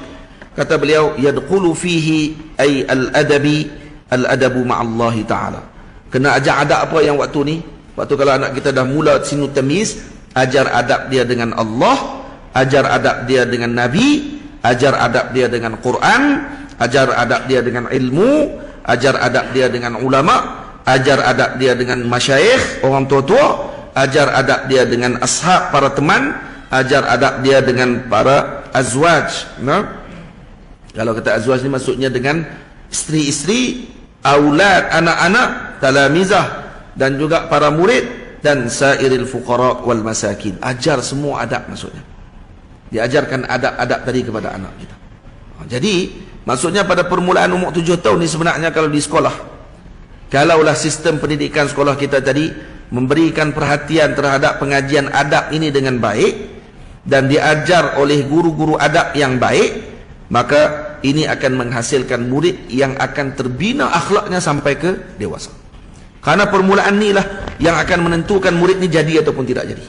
kata beliau yadkhulu fihi ay al-adabi al-adabu ma'allahi ta'ala. Kena ajar adab apa yang waktu ni? Waktu kalau anak kita dah mula sinu tamyiz, ajar adab dia dengan Allah, ajar adab dia dengan Nabi, ajar adab dia dengan Quran, ajar adab dia dengan ilmu, ajar adab dia dengan ulama, ajar adab dia dengan masyayikh, orang tua-tua, ajar adab dia dengan ashab, para teman, ajar adab dia dengan para azwaj. Kalau kata azwaj ni maksudnya dengan isteri-isteri, aulad, anak-anak, talamizah, dan juga para murid, dan sairil fuqara wal masakin. Ajar semua adab maksudnya. Diajarkan adab-adab tadi kepada anak kita. Jadi maksudnya pada permulaan umur 7 tahun ni sebenarnya kalau di sekolah, kalaulah sistem pendidikan sekolah kita tadi memberikan perhatian terhadap pengajian adab ini dengan baik dan diajar oleh guru-guru adab yang baik, maka ini akan menghasilkan murid yang akan terbina akhlaknya sampai ke dewasa. Karena permulaan inilah yang akan menentukan murid ni jadi ataupun tidak jadi.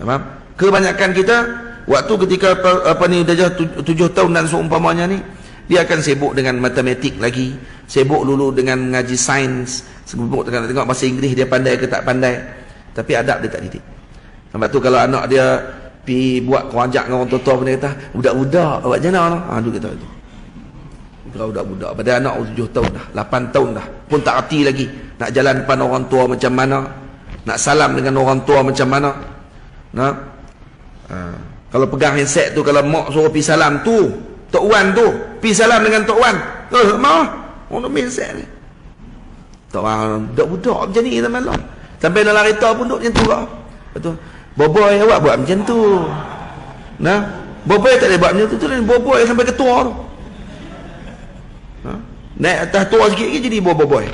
Faham? Kebanyakan kita waktu ketika dah 7 tahun dan seumpamanya ni, dia akan sibuk dengan matematik lagi, sibuk dulu dengan mengaji sains, sibuk dengan tengok bahasa Inggeris dia pandai ke tak pandai, tapi adab dia tak didik. Sebab tu kalau anak dia pi buat kerajak dengan orang tua-tua pun dia kata, budak-budak awak jana lah. Ha, tu kata tu. Kalau budak-budak pada anak 7 tahun dah, 8 tahun dah, pun tak erti lagi nak jalan depan orang tua macam mana, nak salam dengan orang tua macam mana. Nah. Kalau pegang handset tu, kalau mak suruh pi salam tu, Tok Wan tu, pi salam dengan Tok Wan. Mau? Orang main handset ni. Tok Wan, budak-budak macam ni zaman lah. Sampai dalam kereta pun duduk macam tu lah. Betul. Boboy awak buat macam tu. Nah, boboy tak boleh buat macam tu. Tu lah boboy sampai ketua tu. Naik atas tua sikit lagi jadi boboy.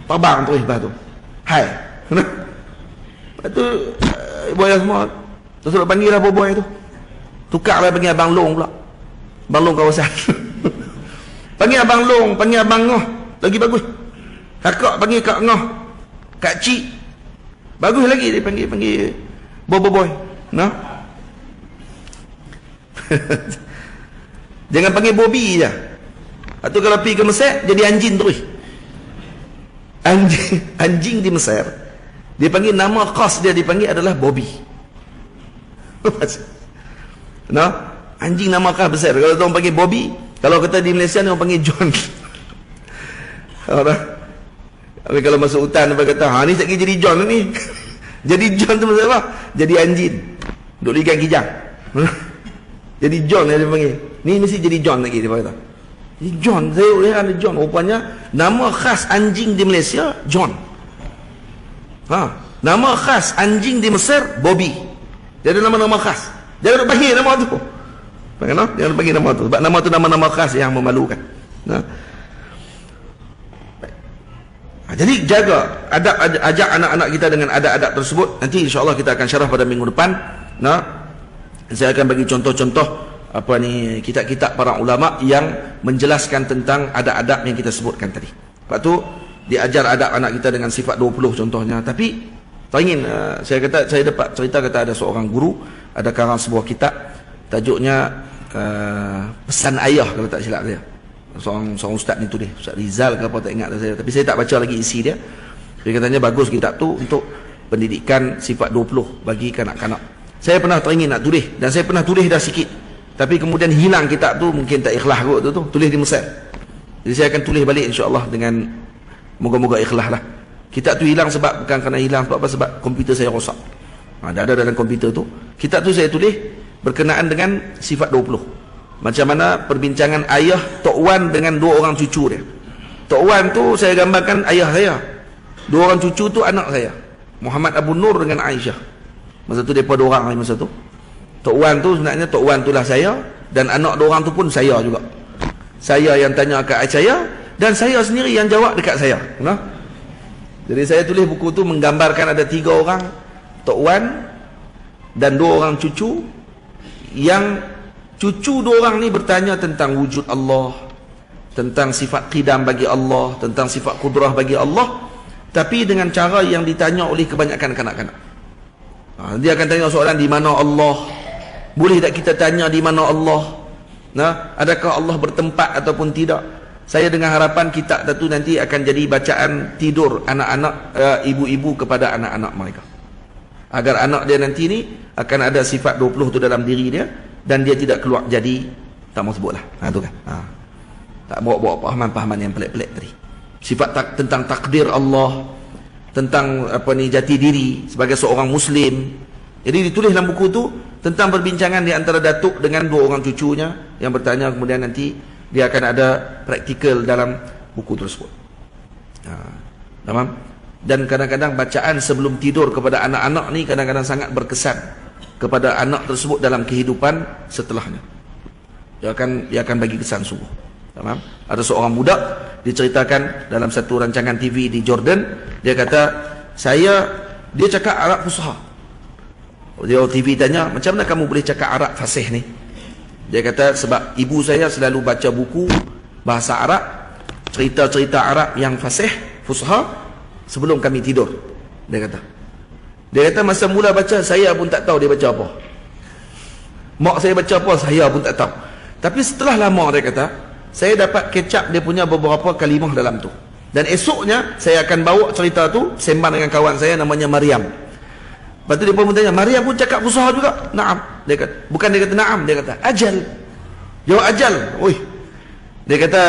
Terbang terus lepas tu. Hai. Lepas tu, boy semua. Terus nak panggil lah boboy tu. Tukarlah panggil Abang Long pula. Abang Long kawasan. Panggil Abang Long, panggil Abang Ngoh. Lagi bagus. Kakak panggil Kak Ngoh. Kak Cik. Bagus lagi dia panggil boboy. Nah. Jangan panggil Bobby je. Atau kalau pergi ke Mesir jadi anjing terus. Anjing di Mesir. Dia panggil nama khas dia dipanggil adalah Bobby. No? Anjing nama khas besar. Kalau orang panggil Bobby, kalau kata di Malaysia orang panggil John. Tapi kalau masuk hutan dia kata, ha ni tak kira jadi John ni. Jadi John tu maksud apa? Jadi anjing. Duduk ikan kijang. Jadi John dia panggil. Ni mesti jadi John lagi dia kata. Jadi John, saya lihat ada John. Rupanya nama khas anjing di Malaysia John. Nama khas anjing di Mesir Bobby. Dia ada nama-nama khas. Jangan panggil nama tu. Jangan panggil nama tu. Sebab nama tu nama-nama khas yang memalukan. Nah. Jadi jaga adab, ajak anak-anak kita dengan adab-adab tersebut. Nanti insya-Allah kita akan syarah pada minggu depan. Nah. Saya akan bagi contoh-contoh kitab-kitab para ulama yang menjelaskan tentang adab-adab yang kita sebutkan tadi. Lepas tu diajar adab anak kita dengan sifat 20 contohnya. Tapi tak ingin, saya dapat cerita kata ada seorang guru ada karang sebuah kitab tajuknya Pesan Ayah kalau tak silap saya. Seorang ustaz ni tulis, Ustaz Rizal ke apa tak ingat saya, tapi saya tak baca lagi isi dia. Dia katanya bagus kitab tu untuk pendidikan sifat 20 bagi kanak-kanak. Saya pernah teringin nak tulis dan saya pernah tulis dah sikit. Tapi kemudian hilang kitab tu, mungkin tak ikhlas kot tu tulis di Mesir. Jadi saya akan tulis balik insya-Allah dengan moga-moga ikhlas lah. Kitab tu hilang sebab bukan kerana hilang sebab apa? Sebab komputer saya rosak. Ada dalam komputer tu. Kitab tu saya tulis berkenaan dengan sifat 20. Macam mana perbincangan ayah Tok Wan dengan 2 orang cucu dia. Tok Wan tu saya gambarkan ayah saya. 2 orang cucu tu anak saya. Muhammad Abu Nur dengan Aisyah. Masa tu mereka 2 orang masa tu. Tok Wan tu sebenarnya Tok Wan tu lah saya dan anak 2 orang tu pun saya juga. Saya yang tanya kat saya dan saya sendiri yang jawab dekat saya. Kenapa? Jadi saya tulis buku tu menggambarkan ada 3 orang Tok Wan dan 2 orang cucu, yang cucu 2 orang ni bertanya tentang wujud Allah, tentang sifat qidam bagi Allah, tentang sifat kudrah bagi Allah, tapi dengan cara yang ditanya oleh kebanyakan kanak-kanak. Dia akan tanya soalan, di mana Allah? Boleh tak kita tanya di mana Allah? Nah, adakah Allah bertempat ataupun tidak? Saya dengan harapan kitab itu nanti akan jadi bacaan tidur anak-anak, ibu-ibu kepada anak-anak mereka. Agar anak dia nanti ni akan ada sifat 20 tu dalam diri dia dan dia tidak keluar jadi, tak mau sebutlah. Tu kan. Tak bawa-bawa pahaman-pahaman yang pelik-pelik tadi. Sifat tentang takdir Allah, tentang jati diri sebagai seorang muslim. Jadi ditulis dalam buku tu tentang perbincangan di antara datuk dengan 2 orang cucunya yang bertanya, kemudian nanti dia akan ada praktikal dalam buku tersebut. Dan kadang-kadang bacaan sebelum tidur kepada anak-anak ni kadang-kadang sangat berkesan. kepada anak tersebut dalam kehidupan setelahnya. Dia akan bagi kesan sungguh. Faham? Ada seorang budak diceritakan dalam satu rancangan TV di Jordan, dia kata, dia cakap Arab Fusha. Dia TV tanya, macam mana kamu boleh cakap Arab fasih ni? Dia kata, sebab ibu saya selalu baca buku bahasa Arab, cerita-cerita Arab yang fasih, Fusha, sebelum kami tidur. Dia kata masa mula baca, saya pun tak tahu dia baca apa. Mak saya baca apa, saya pun tak tahu. Tapi setelah lama, dia kata, saya dapat kecap dia punya beberapa kalimah dalam tu. Dan esoknya saya akan bawa cerita tu sembang dengan kawan saya namanya Maryam. Lepas tu dia pun bertanya, Maryam pun cakap Fusha juga? Naam. Dia kata, bukan dia kata naam, dia kata ajal. Jawab ajal. Oi. Dia kata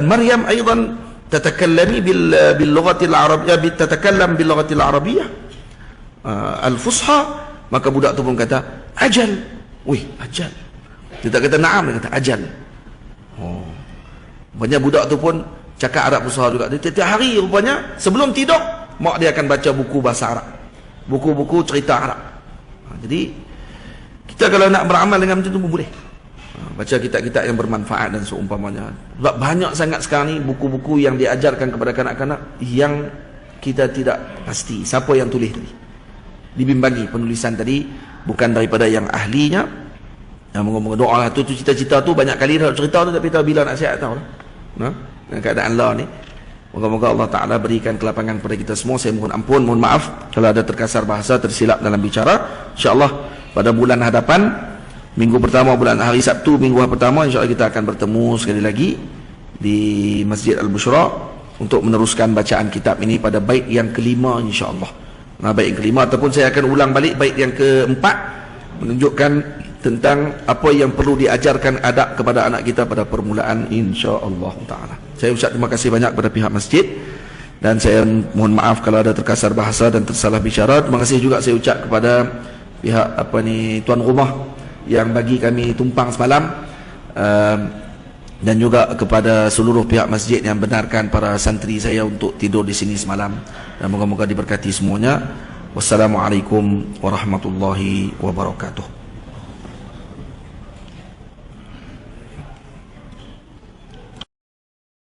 Maryam aidan tatakallami bil lughati al-arabiyyah, tatakallam bil lughati al-arabiyyah al-fusha. Maka budak tu pun kata ajal. Oi, ajal. Dia tak kata naam, dia kata ajal. Oh. Rupanya budak tu pun cakap Arab Fusha juga. Dia tiap hari rupanya sebelum tidur mak dia akan baca buku bahasa Arab, buku-buku cerita Arab. Jadi kita kalau nak beramal dengan macam tu pun boleh. Baca kitab-kitab yang bermanfaat dan seumpamanya. Sebab banyak sangat sekarang ni buku-buku yang diajarkan kepada kanak-kanak yang kita tidak pasti siapa yang tulis tadi. Dibimbangi penulisan tadi bukan daripada yang ahlinya. Yang moga-moga doa lah tu cita-cita tu banyak kali dah cerita tu, tapi tahu bila nak sihat tahu lah. Nah, dengan keadaan Allah ni. Moga-moga Allah Ta'ala berikan kelapangan kepada kita semua. Saya mohon ampun, mohon maaf kalau ada terkasar bahasa, tersilap dalam bicara. InsyaAllah pada bulan hadapan, minggu pertama bulan hari Sabtu, minggu pertama, insyaAllah kita akan bertemu sekali lagi di Masjid Al-Bushra untuk meneruskan bacaan kitab ini pada bait yang kelima insyaAllah. Nah, bait yang kelima ataupun saya akan ulang balik bait yang keempat, menunjukkan tentang apa yang perlu diajarkan adab kepada anak kita pada permulaan insya-Allah taala. Saya ucap terima kasih banyak kepada pihak masjid dan saya mohon maaf kalau ada terkasar bahasa dan tersalah bicara. Terima kasih juga saya ucap kepada pihak tuan rumah yang bagi kami tumpang semalam, dan juga kepada seluruh pihak masjid yang benarkan para santri saya untuk tidur di sini semalam, dan moga-moga diberkati semuanya. Wassalamualaikum warahmatullahi wabarakatuh.